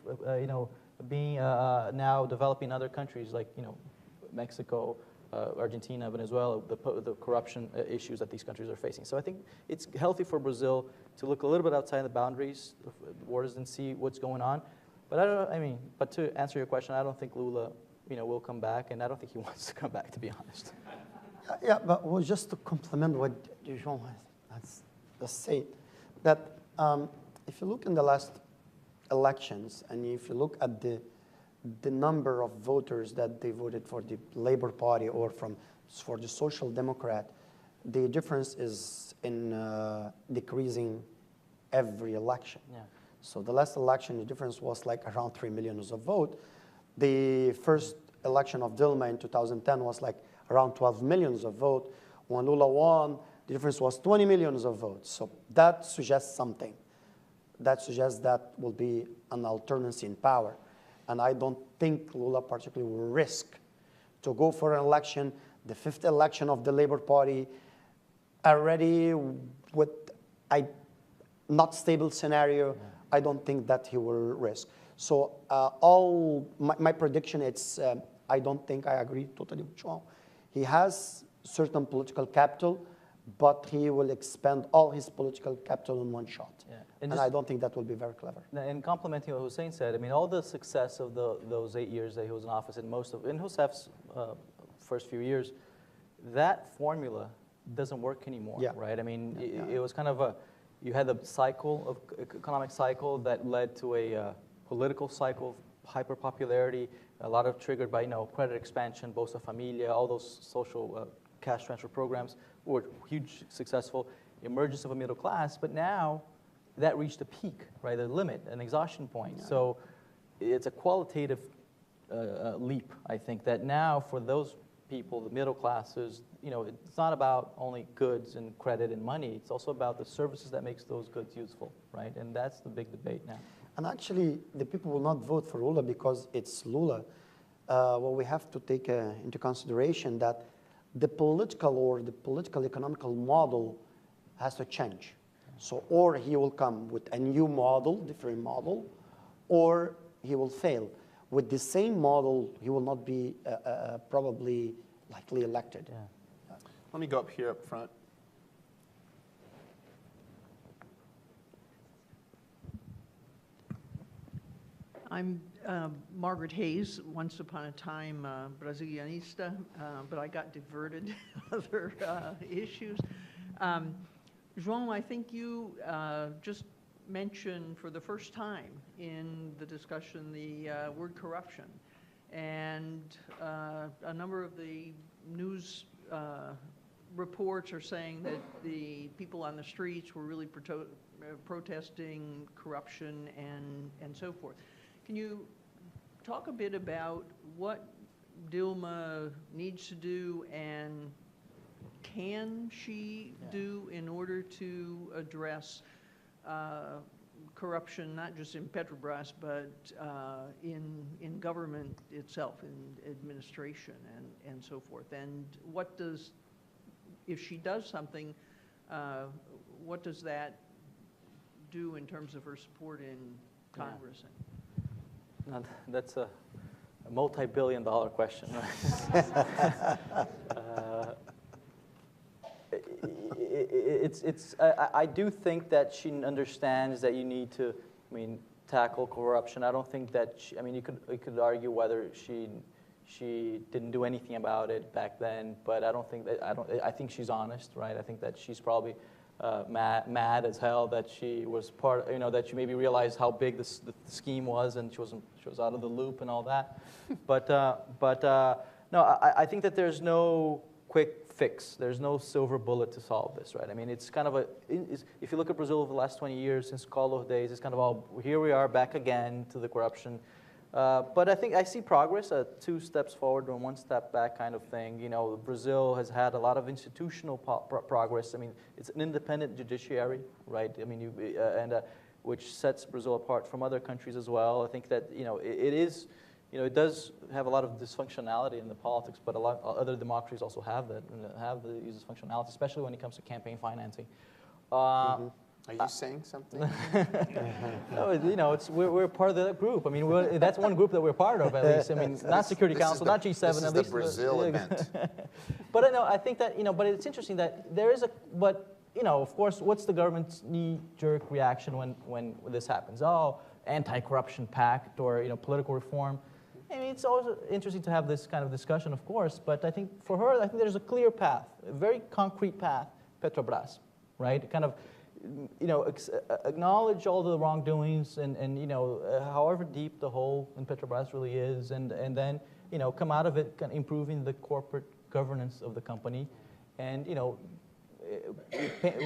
now developing in other countries like Mexico, Argentina, Venezuela, the corruption issues that these countries are facing. So I think it's healthy for Brazil to look a little bit outside the boundaries of the borders and see what's going on. But but to answer your question, I don't think Lula, will come back, and I don't think he wants to come back, to be honest. Yeah, but just to complement what João has said, that if you look in the last elections, and if you look at the number of voters that they voted for the Labour Party or for the Social Democrat, the difference is in decreasing every election. Yeah. So the last election, the difference was like around 3 million of vote. The first election of Dilma in 2010 was like around 12 million of vote. When Lula won, the difference was 20 million of votes. So that suggests something. That suggests that will be an alternance in power. And I don't think Lula particularly will risk to go for an election, the fifth election of the Labour Party, already with a not stable scenario. Yeah. I don't think that he will risk. So my prediction, I don't think I agree totally with João. He has certain political capital, but he will expend all his political capital in one shot. Yeah. And I don't think that will be very clever. And complementing what Hussein said, I mean, all the success of those 8 years that he was in office, and in Rousseff's first few years, that formula doesn't work anymore, yeah. Right? I mean, it was kind of you had the economic cycle that led to a political cycle, hyper-popularity, a lot of triggered by, credit expansion, Bolsa Familia, all those social cash transfer programs were huge, successful, emergence of a middle class, but now that reached a peak, right, a limit, an exhaustion point. Yeah. So it's a qualitative leap, I think, that now for those people, the middle classes, it's not about only goods and credit and money, it's also about the services that makes those goods useful, right? And that's the big debate now. And actually, the people will not vote for Lula because it's Lula. Well, we have to take into consideration that the political economical model has to change. So, or he will come with a new model, different model, or he will fail. With the same model, he will not be probably likely elected. Yeah. Let me go up here up front. I'm Margaret Hayes, once upon a time Brasilianista, but I got diverted other issues. João, I think you just mentioned for the first time in the discussion the word corruption. And a number of the news reports are saying that the people on the streets were really protesting corruption and so forth. Can you talk a bit about what Dilma needs to do and can she do in order to address corruption, not just in Petrobras, but in government itself, in administration and so forth? And what does, if she does something, what does that do in terms of her support in Congress? Now, that's a multi-billion-dollar question. Right? I do think that she understands that you need to, tackle corruption. I don't think that you could argue whether she didn't do anything about it back then, but I don't think that, I think she's honest, right? I think that she's probably mad as hell that she was part, that she maybe realized how big the scheme was and she was out of the loop and all that. But no, I think that there's no quick fix. There's no silver bullet to solve this, right? It's kind of if you look at Brazil over the last 20 years, since Collor days, it's kind of all, here we are back again to the corruption. But I think I see progress, 2 steps forward and 1 step back kind of thing. Brazil has had a lot of institutional progress. It's an independent judiciary, right? Which sets Brazil apart from other countries as well. I think that, it does have a lot of dysfunctionality in the politics, but a lot other democracies also have that, have the dysfunctionality, especially when it comes to campaign financing. Are you saying something? No, we're part of that group. That's one group that we're part of, at least. Not Security Council, not G7, at least. This is the Brazil event. But I think that, but it's interesting that there is of course, what's the government's knee-jerk reaction when this happens? Oh, anti-corruption pact or, political reform. It's always interesting to have this kind of discussion, of course, but I think for her, I think there's a clear path, a very concrete path, Petrobras, right? Kind of, acknowledge all the wrongdoings and however deep the hole in Petrobras really is, and then, come out of it kind of improving the corporate governance of the company, and,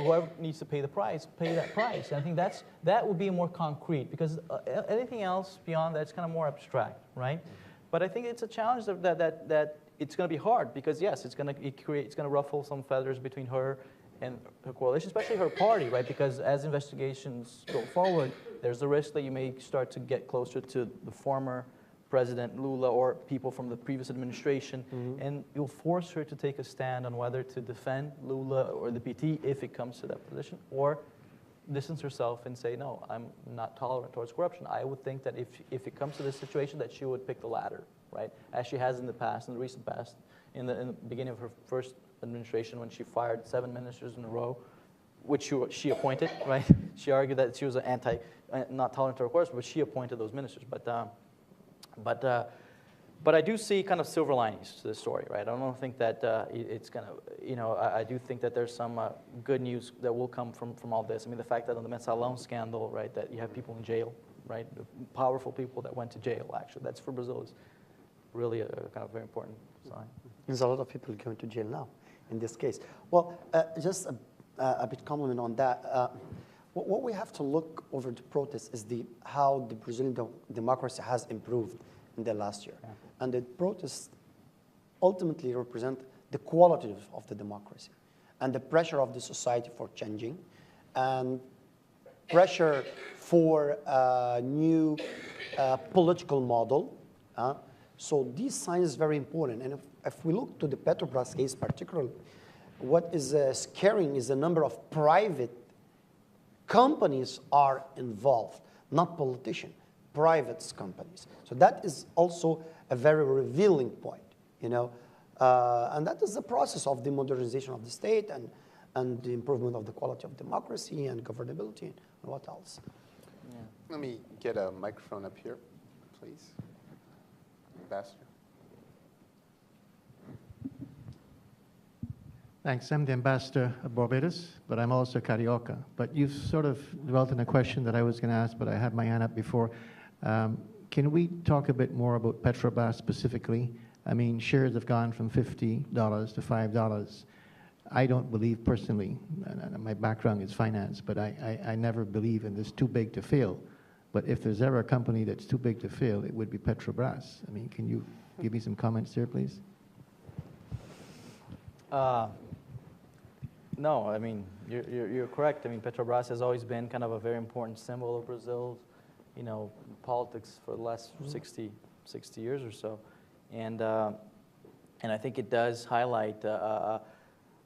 whoever needs to pay the price, pay that price. And I think that would be more concrete, because anything else beyond that is kind of more abstract, right? But I think it's a challenge that it's going to be hard, because yes, it's going to ruffle some feathers between her and her coalition, especially her party, right? Because as investigations go forward, there's the risk that you may start to get closer to the former President Lula or people from the previous administration, and you'll force her to take a stand on whether to defend Lula or the PT if it comes to that position, or distance herself and say, no, I'm not tolerant towards corruption. I would think that if it comes to this situation, that she would pick the latter, right? As she has in the past, in the recent past, in the beginning of her first administration, when she fired 7 ministers in a row, which she appointed, right? She argued that she was not tolerant to her course, but she appointed those ministers. But I do see kind of silver linings to this story, right? I don't think that it's going to, I do think that there's some good news that will come from all this. The fact that on the Mensalão scandal, right, that you have people in jail, right? Powerful people that went to jail, actually. That's, for Brazil, is really a kind of very important sign. There's a lot of people going to jail now in this case. Well, just a bit comment on that. What we have to look over the protests is how the Brazilian democracy has improved in the last year. Yeah. And the protests ultimately represent the quality of the democracy and the pressure of the society for changing and pressure for a new political model. So these signs is very important. And if we look to the Petrobras case particularly, what is scaring is the number of private companies are involved, not politicians, private companies. So that is also a very revealing point, and that is the process of the modernization of the state and the improvement of the quality of democracy and governability and what else. Yeah. Let me get a microphone up here, please. Ambassador. Thanks. I'm the ambassador of Barbados, but I'm also Carioca. But you've sort of dwelt on a question that I was going to ask, but I had my hand up before. Can we talk a bit more about Petrobras specifically? Shares have gone from $50 to $5. I don't believe personally, and my background is finance, but I never believe in this too big to fail. But if there's ever a company that's too big to fail, it would be Petrobras. I mean, can you give me some comments there, please? No, I mean, you're correct. I mean, Petrobras has always been kind of a very important symbol of Brazil's, politics for the last 60 years or so. And I think it does highlight, I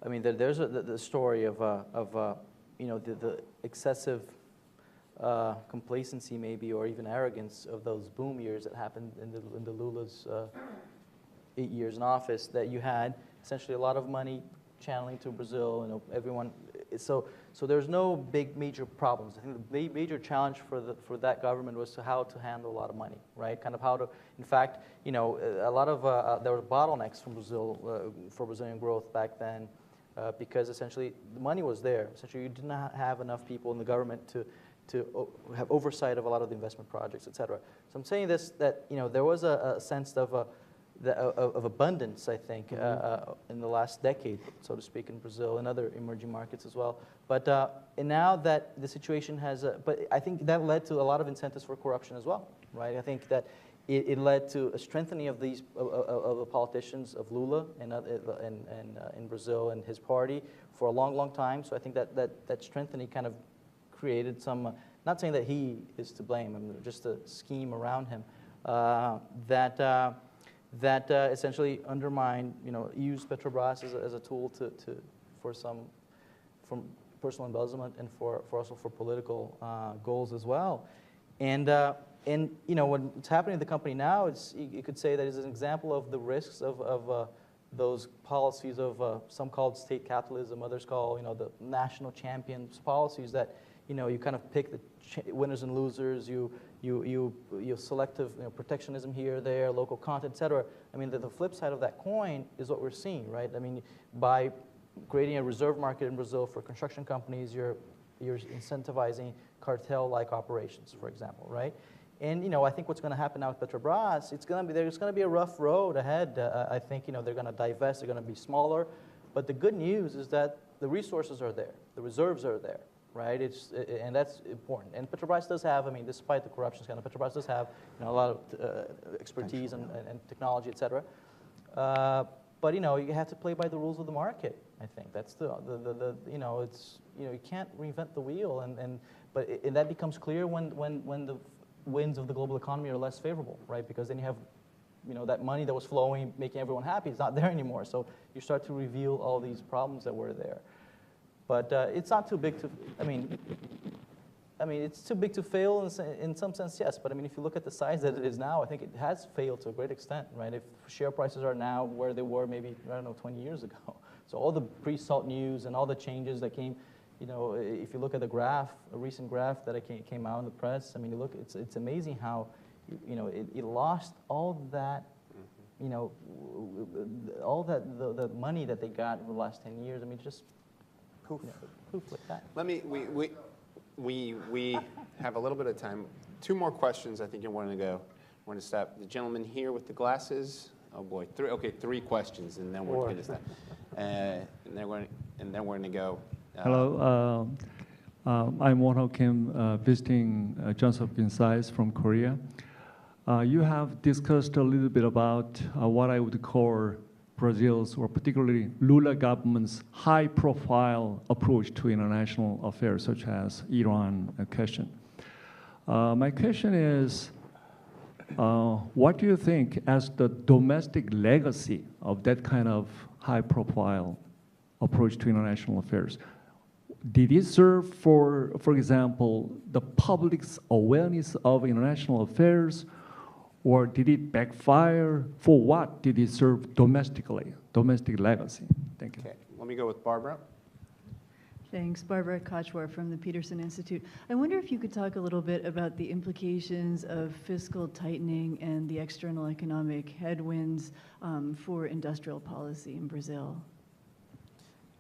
mean, there's the story of the excessive complacency maybe, or even arrogance of those boom years that happened in the Lula's 8 years in office, that you had essentially a lot of money channeling to Brazil, everyone. So there's no big major problems. I think the major challenge for that government was how to handle a lot of money, right? Kind of how to, in fact, a lot of there were bottlenecks from Brazil for Brazilian growth back then, because essentially the money was there. Essentially, you did not have enough people in the government to have oversight of a lot of the investment projects, et cetera. So I'm saying this, that there was a sense of abundance, I think, in the last decade, so to speak, in Brazil and other emerging markets as well. But and now that the situation has, but I think that led to a lot of incentives for corruption as well, right? I think that it led to a strengthening of these of the politicians, of Lula and in Brazil and his party for a long time. So I think that strengthening kind of created some, not saying that he is to blame, I mean, just a scheme around him that essentially undermined, used Petrobras as a tool for personal embezzlement and also for political goals as well. And what's happening in the company now, you could say that is an example of the risks of those policies of some called state capitalism, others call the national champions policies, that you kind of pick the winners and losers, you selective protectionism here, there, local content, et cetera. I mean, the flip side of that coin is what we're seeing, right? I mean, by creating a reserve market in Brazil for construction companies, you're incentivizing cartel-like operations, for example, right? And I think what's going to happen now with Petrobras, there's going to be a rough road ahead. I think they're going to divest, they're going to be smaller, but the good news is that the resources are there, the reserves are there. Right, and that's important. And Petrobras does have, I mean, despite the corruption scandal, Petrobras does have a lot of expertise and technology, et cetera. But you have to play by the rules of the market. I think that's it's you can't reinvent the wheel, and that becomes clear when the winds of the global economy are less favorable, right? Because then you have that money that was flowing, making everyone happy, is not there anymore. So you start to reveal all these problems that were there. But it's not too big to, I mean, it's too big to fail in some sense, yes. But I mean, if you look at the size that it is now, I think it has failed to a great extent, right? If share prices are now where they were maybe, 20 years ago. So all the pre-salt news and all the changes that came, if you look at the graph, a recent graph that came out in the press, I mean, you look, it's amazing how, it lost all that, all that the money that they got in the last 10 years. I mean, just poof, poof like that. Let me, we have a little bit of time. 2 more questions. I think you're wanting to go. We're going to stop. The gentleman here with the glasses. Oh boy, 3 questions, and then we're going to stop. And then we're going to go. Hello, I'm Won-Ho Kim, visiting Johns Hopkins Science from Korea. You have discussed a little bit about what I would call Brazil's, or particularly Lula government's, high-profile approach to international affairs, such as Iran question. My question is, what do you think as the domestic legacy of that kind of high-profile approach to international affairs? Did it serve for example, the public's awareness of international affairs, or did it backfire? For what did it serve domestically, domestic legacy? Thank you. Okay, let me go with Barbara. Thanks. Barbara Kochwar from the Peterson Institute. I wonder if you could talk a little bit about the implications of fiscal tightening and the external economic headwinds for industrial policy in Brazil.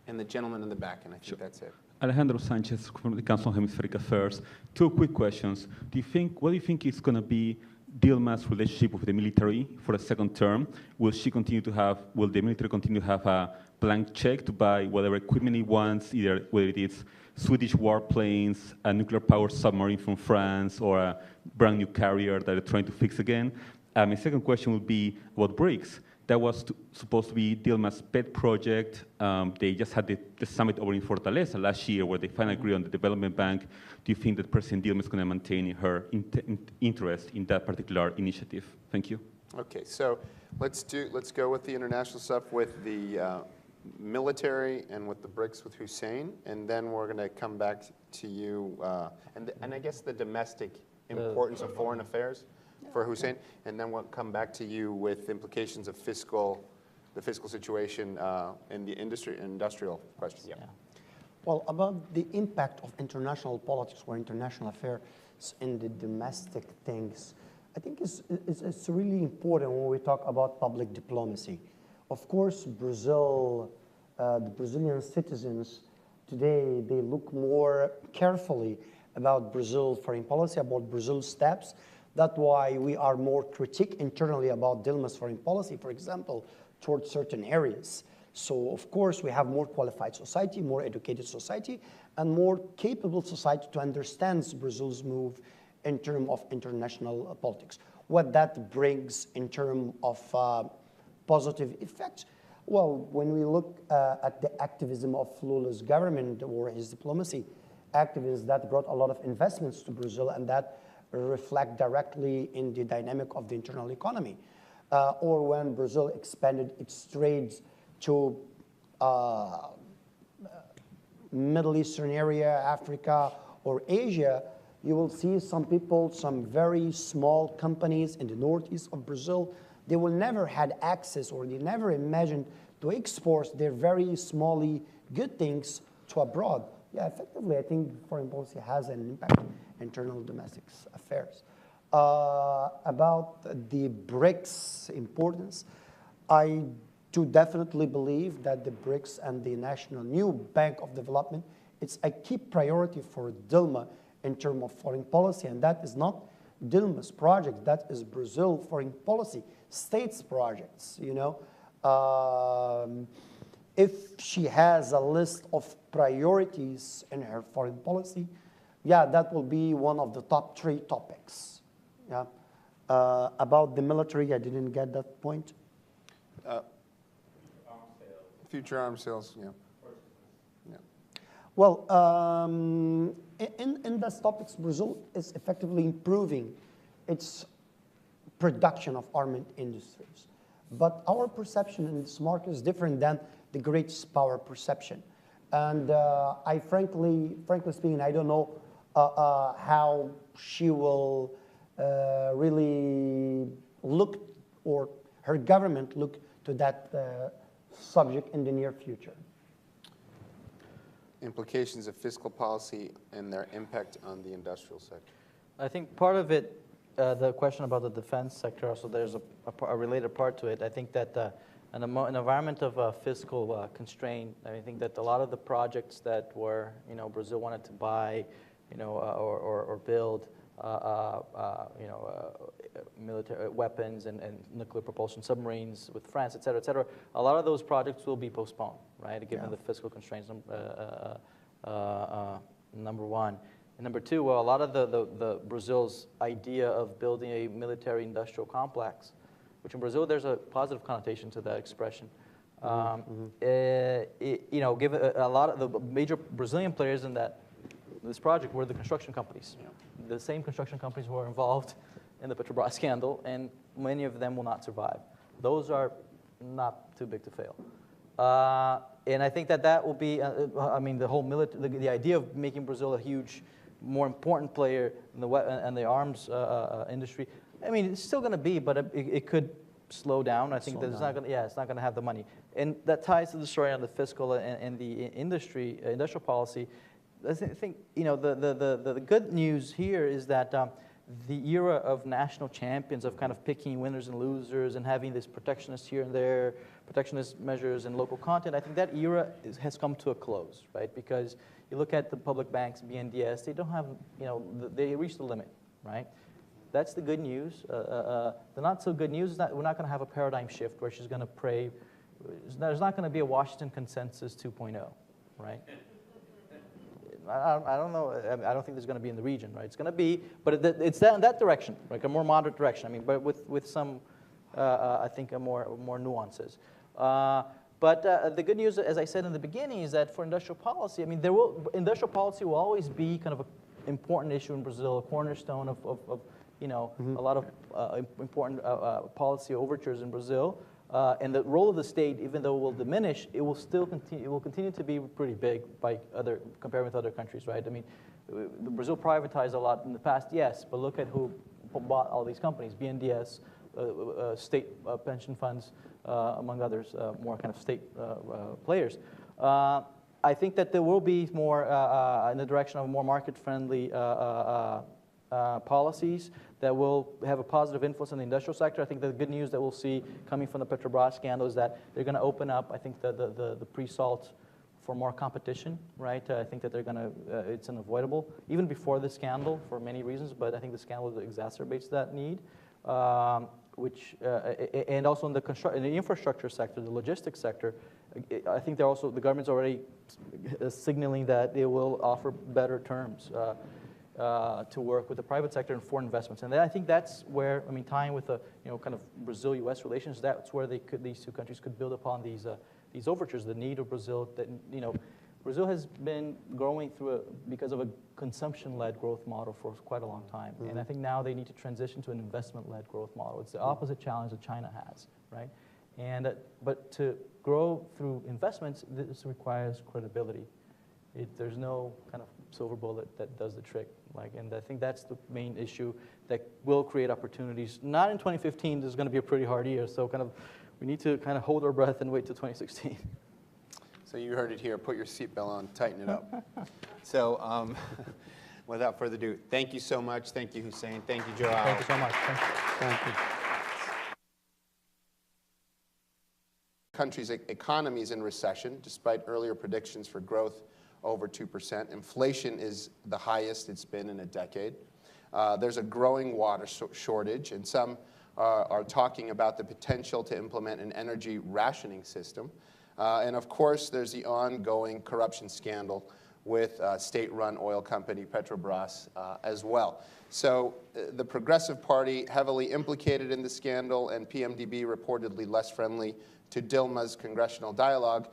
And the gentleman in the back, and I think that's it. Alejandro Sanchez from the Council on Hemispheric Affairs. 2 quick questions. What do you think is going to be Dilma's relationship with the military for a second term? Will the military continue to have a blank check to buy whatever equipment it wants, either whether it is Swedish warplanes, a nuclear-powered submarine from France, or a brand new carrier that they're trying to fix again? My second question would be about BRICS. That was supposed to be Dilma's pet project. They just had the summit over in Fortaleza last year where they finally agreed on the development bank. Do you think that President Dilma is going to maintain her interest in that particular initiative? Thank you. Okay, so let's go with the international stuff with the military and with the BRICS with Hussein, and then we're going to come back to you, and I guess the domestic importance of foreign affairs for Hussein, and then we'll come back to you with implications of the fiscal situation in the industrial question. Yeah. Well, about the impact of international politics or international affairs in the domestic things, I think it's really important when we talk about public diplomacy. Of course, Brazil, the Brazilian citizens today, they look more carefully about Brazil foreign policy, about Brazil's steps. That's why we are more critique internally about Dilma's foreign policy, for example, towards certain areas. So, of course, we have more qualified society, more educated society, and more capable society to understand Brazil's move in terms of international politics. What that brings in terms of positive effects? Well, when we look at the activism of Lula's government or his diplomacy activists, that brought a lot of investments to Brazil, and that reflect directly in the dynamic of the internal economy. Or when Brazil expanded its trades to Middle Eastern area, Africa, or Asia, you will see some people, some very small companies in the northeast of Brazil, they will never had access or they never imagined to export their very smally good things to abroad. Yeah, effectively, I think foreign policy has an impact on internal domestic affairs. About the BRICS importance, I do definitely believe that the BRICS and the National New Bank of Development, it's a key priority for Dilma in terms of foreign policy, and that is not Dilma's project, that is Brazil foreign policy, states projects, you know. If she has a list of priorities in her foreign policy, yeah, that will be one of the top 3 topics. Yeah. About the military, I didn't get that point. Future arms sales, yeah. Yeah. Well, in those topics, Brazil is effectively improving its production of armament industries. But our perception in this market is different than the great power perception. And I frankly speaking, I don't know how she will really look, or her government look to that subject in the near future. Implications of fiscal policy and their impact on the industrial sector. I think part of it, the question about the defense sector, also there's a related part to it. I think that in an environment of fiscal constraint, I think that a lot of the projects that were, Brazil wanted to buy, or build, military weapons and nuclear propulsion submarines with France, et cetera, a lot of those projects will be postponed, right, given the fiscal constraints, number one. And number two, well, a lot of the Brazil's idea of building a military industrial complex, which in Brazil there's a positive connotation to that expression. Given a lot of the major Brazilian players in this project were the construction companies, the same construction companies who were involved in the Petrobras scandal, and many of them will not survive. Those are not too big to fail. And I think that will be, the whole the idea of making Brazil a huge, more important player in the arms industry. I mean, it's still going to be, but it could slow down. I think that it's not going to. Yeah, it's not going to have the money, and that ties to the story on the fiscal and the industrial policy. I think the good news here is that the era of national champions, of kind of picking winners and losers and having this protectionist here and there, protectionist measures and local content, I think that era has come to a close, right? Because you look at the public banks, BNDES, they don't have, they reached the limit, right? That's the good news. The not so good news is that we're not going to have a paradigm shift where she's going to pray. There's not going to be a Washington Consensus 2.0, right? I don't know. I don't think there's going to be in the region, right? It's going to be, but it's in that direction, like a more moderate direction. I mean, but with some, I think, more nuances. But the good news, as I said in the beginning, is that for industrial policy, I mean, industrial policy will always be kind of an important issue in Brazil, a cornerstone of you know, a lot of important policy overtures in Brazil. And the role of the state, even though it will diminish, it will still continue. It will continue to be pretty big compared with other countries, right? I mean, Brazil privatized a lot in the past, yes, but look at who bought all these companies: BNDES, state pension funds, among others, more kind of state players. I think that there will be more in the direction of more market-friendly policies that will have a positive influence on the industrial sector. I think the good news that we'll see coming from the Petrobras scandal is that they're going to open up, I think, the pre-salt for more competition, right? I think that they're going to, it's unavoidable, even before the scandal for many reasons, but I think the scandal exacerbates that need. And also in the infrastructure sector, the logistics sector, I think the government's already signaling that they will offer better terms to work with the private sector and foreign investments. And I think that's where, I mean, tying with the, you know, kind of Brazil-U.S. relations, that's where these two countries could build upon these overtures, the need of Brazil that, you know, Brazil has been growing because of a consumption-led growth model for quite a long time. Mm-hmm. And I think now they need to transition to an investment-led growth model. It's the opposite challenge that China has, right? And but to grow through investments, this requires credibility. There's no kind of silver bullet that does the trick. And I think that's the main issue that will create opportunities. Not in 2015. This is going to be a pretty hard year. So we need to kind of hold our breath and wait till 2016. So you heard it here. Put your seatbelt on. Tighten it up. So without further ado, thank you so much. Thank you, Hussein. Thank you, Joao. Thank you so much. Thank you. Country's economy is in recession, despite earlier predictions for growth over 2%. Inflation is the highest it's been in a decade. There's a growing water shortage, and some are talking about the potential to implement an energy rationing system. And of course, there's the ongoing corruption scandal with state-run oil company Petrobras as well. So the Progressive Party heavily implicated in the scandal, and PMDB reportedly less friendly to Dilma's congressional dialogue.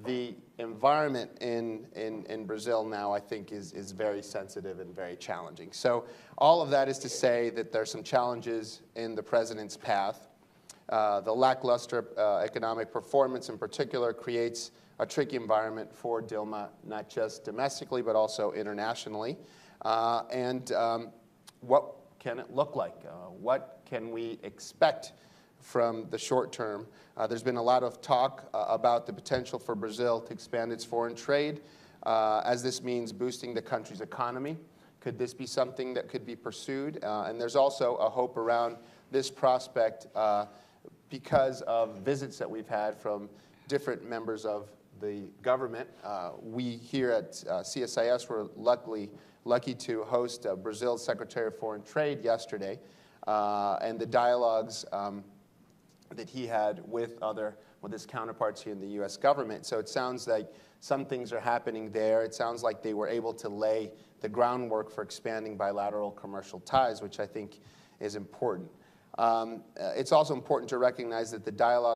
The environment in Brazil now, I think, is very sensitive and very challenging. So all of that is to say that there's some challenges in the president's path. The lackluster economic performance in particular creates a tricky environment for Dilma, not just domestically, but also internationally. What can it look like? What can we expect from the short term? There's been a lot of talk about the potential for Brazil to expand its foreign trade, as this means boosting the country's economy. Could this be something that could be pursued? And there's also a hope around this prospect because of visits that we've had from different members of the government. We here at CSIS were lucky to host Brazil's Secretary of Foreign Trade yesterday, and the dialogues that he had with his counterparts here in the U.S. government. So it sounds like some things are happening there. It sounds like they were able to lay the groundwork for expanding bilateral commercial ties, which I think is important. It's also important to recognize that the dialogue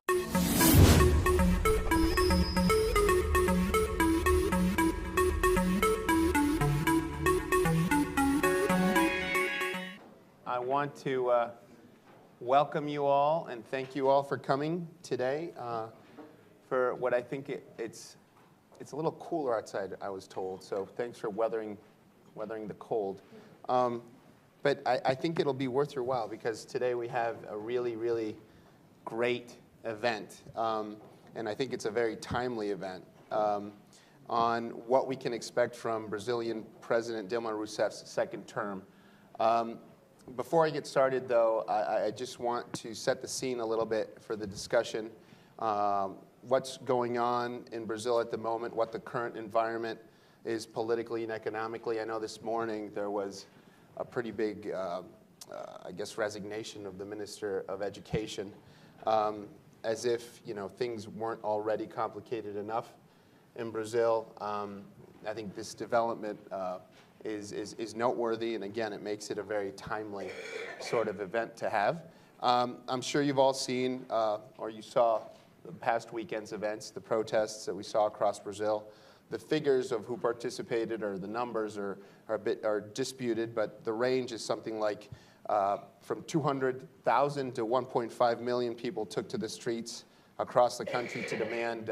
I want to welcome you all and thank you all for coming today for what I think it's a little cooler outside, I was told, so thanks for weathering the cold. But I think it'll be worth your while because today we have a really, really great event, and I think it's a very timely event on what we can expect from Brazilian President Dilma Rousseff's second term. Before I get started, though, I just want to set the scene a little bit for the discussion. What's going on in Brazil at the moment, what the current environment is politically and economically. I know this morning there was a pretty big I guess, resignation of the Minister of Education, as if, things weren't already complicated enough in Brazil. I think this development is noteworthy, and again, it makes it a very timely sort of event to have. I'm sure you've all seen, or you saw the past weekend's events, the protests that we saw across Brazil. The figures of who participated, or the numbers, are disputed, but the range is something like from 200,000 to 1.5 million people took to the streets across the country to demand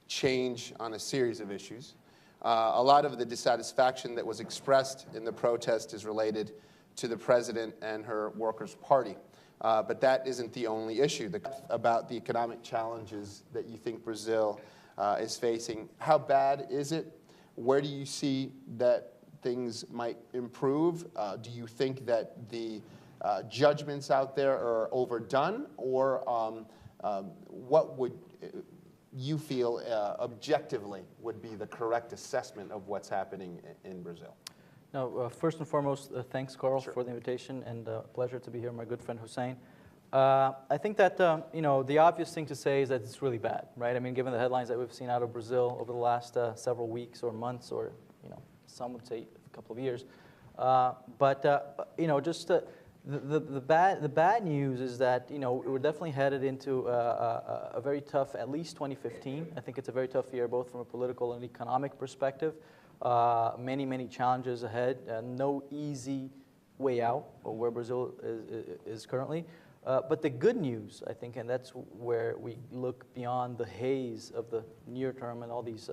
change on a series of issues. A lot of the dissatisfaction that was expressed in the protest is related to the president and her Workers' Party. But that isn't the only issue. About the economic challenges that you think Brazil is facing. How bad is it? Where do you see that things might improve? Do you think that the judgments out there are overdone? Or what would you feel objectively would be the correct assessment of what's happening in Brazil? No, first and foremost, thanks, Carl, for the invitation, and pleasure to be here, my good friend Hussein. I think that the obvious thing to say is that it's really bad, right? I mean, given the headlines that we've seen out of Brazil over the last several weeks or months, or some would say a couple of years. Just the bad news is that we're definitely headed into a very tough, at least 2015. I think it's a very tough year, both from a political and economic perspective. Many challenges ahead, no easy way out of where Brazil is currently. But the good news, I think, and that's where we look beyond the haze of the near term and all these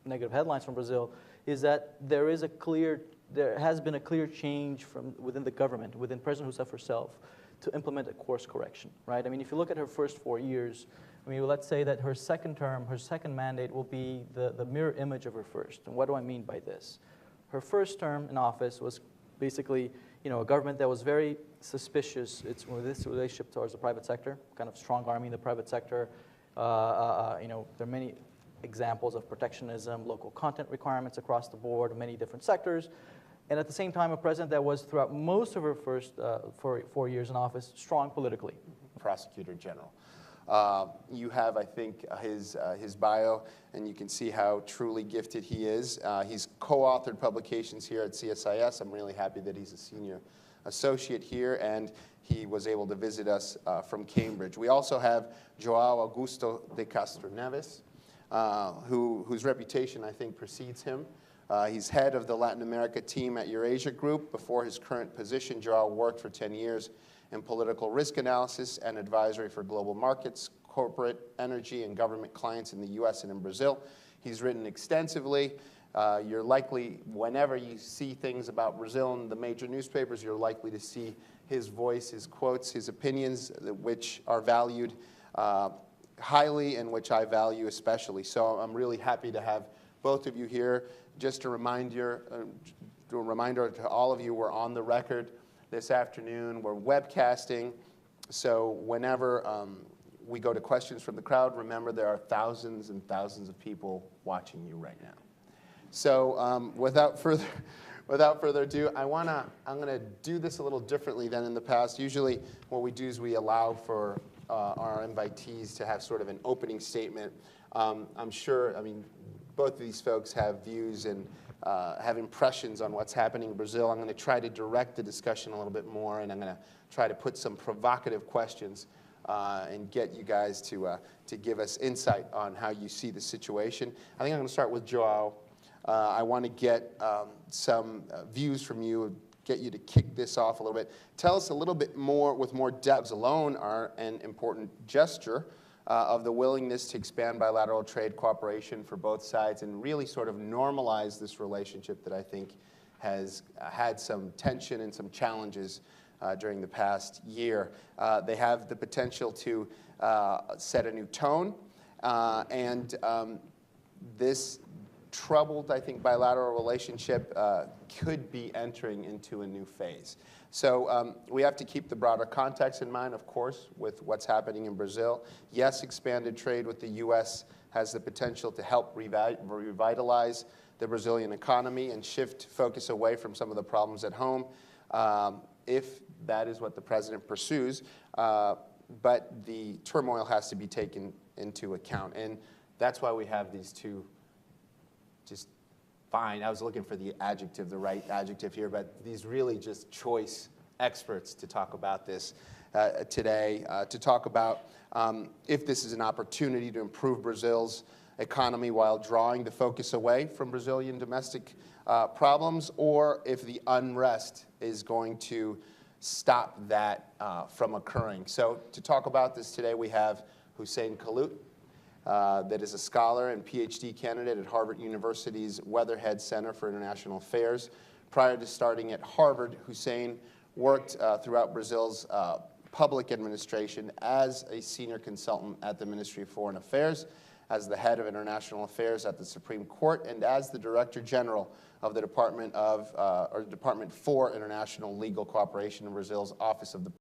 negative headlines from Brazil, is that there has been a clear change from within the government, within President Rousseff herself, to implement a course correction, right? I mean, if you look at her first 4 years, I mean, let's say that her second term, her second mandate will be the mirror image of her first. And what do I mean by this? Her first term in office was basically, a government that was very suspicious. It's with this relationship towards the private sector, kind of strong-arming the private sector. There are many examples of protectionism, local content requirements across the board, many different sectors. And at the same time, a president that was, throughout most of her first 4 years in office, strong politically. Prosecutor General. You have, I think, his bio, and you can see how truly gifted he is. He's co-authored publications here at CSIS. I'm really happy that he's a senior associate here, and he was able to visit us from Cambridge. We also have João Augusto de Castro Neves, whose reputation, I think, precedes him. He's head of the Latin America team at Eurasia Group. Before his current position, João worked for 10 years in political risk analysis and advisory for global markets, corporate, energy, and government clients in the U.S. and in Brazil. He's written extensively. You're likely, whenever you see things about Brazil in the major newspapers, you're likely to see his voice, his quotes, his opinions, which are valued highly and which I value especially. So I'm really happy to have both of you here. Just a reminder to all of you, we're on the record this afternoon. We're webcasting, so whenever we go to questions from the crowd, remember there are thousands and thousands of people watching you right now. So without further ado, I'm going to do this a little differently than in the past. Usually what we do is we allow for our invitees to have sort of an opening statement. I'm sure, both of these folks have views and have impressions on what's happening in Brazil. I'm going to try to direct the discussion a little bit more, and I'm going to try to put some provocative questions and get you guys to give us insight on how you see the situation. I think I'm going to start with João. I want to get some views from you, get you to kick this off a little bit. Tell us a little bit more, with more depth. Alone are an important gesture of the willingness to expand bilateral trade cooperation for both sides and really sort of normalize this relationship that I think has had some tension and some challenges during the past year. They have the potential to set a new tone, and this troubled, I think, bilateral relationship could be entering into a new phase. So we have to keep the broader context in mind, of course, with what's happening in Brazil. Yes, expanded trade with the U.S. has the potential to help revitalize the Brazilian economy and shift focus away from some of the problems at home. If that is what the president pursues, but the turmoil has to be taken into account. And that's why we have these two just fine. I was looking for the adjective, the right adjective here, but these really just choice experts to talk about this today, to talk about if this is an opportunity to improve Brazil's economy while drawing the focus away from Brazilian domestic problems, or if the unrest is going to stop that from occurring. So to talk about this today, we have Hussein Kalut, that is a scholar and PhD candidate at Harvard University's Weatherhead Center for International Affairs. Prior to starting at Harvard, Hussein worked throughout Brazil's public administration as a senior consultant at the Ministry of Foreign Affairs, as the head of international affairs at the Supreme Court, and as the Director General of the Department for International Legal Cooperation in Brazil's Office of the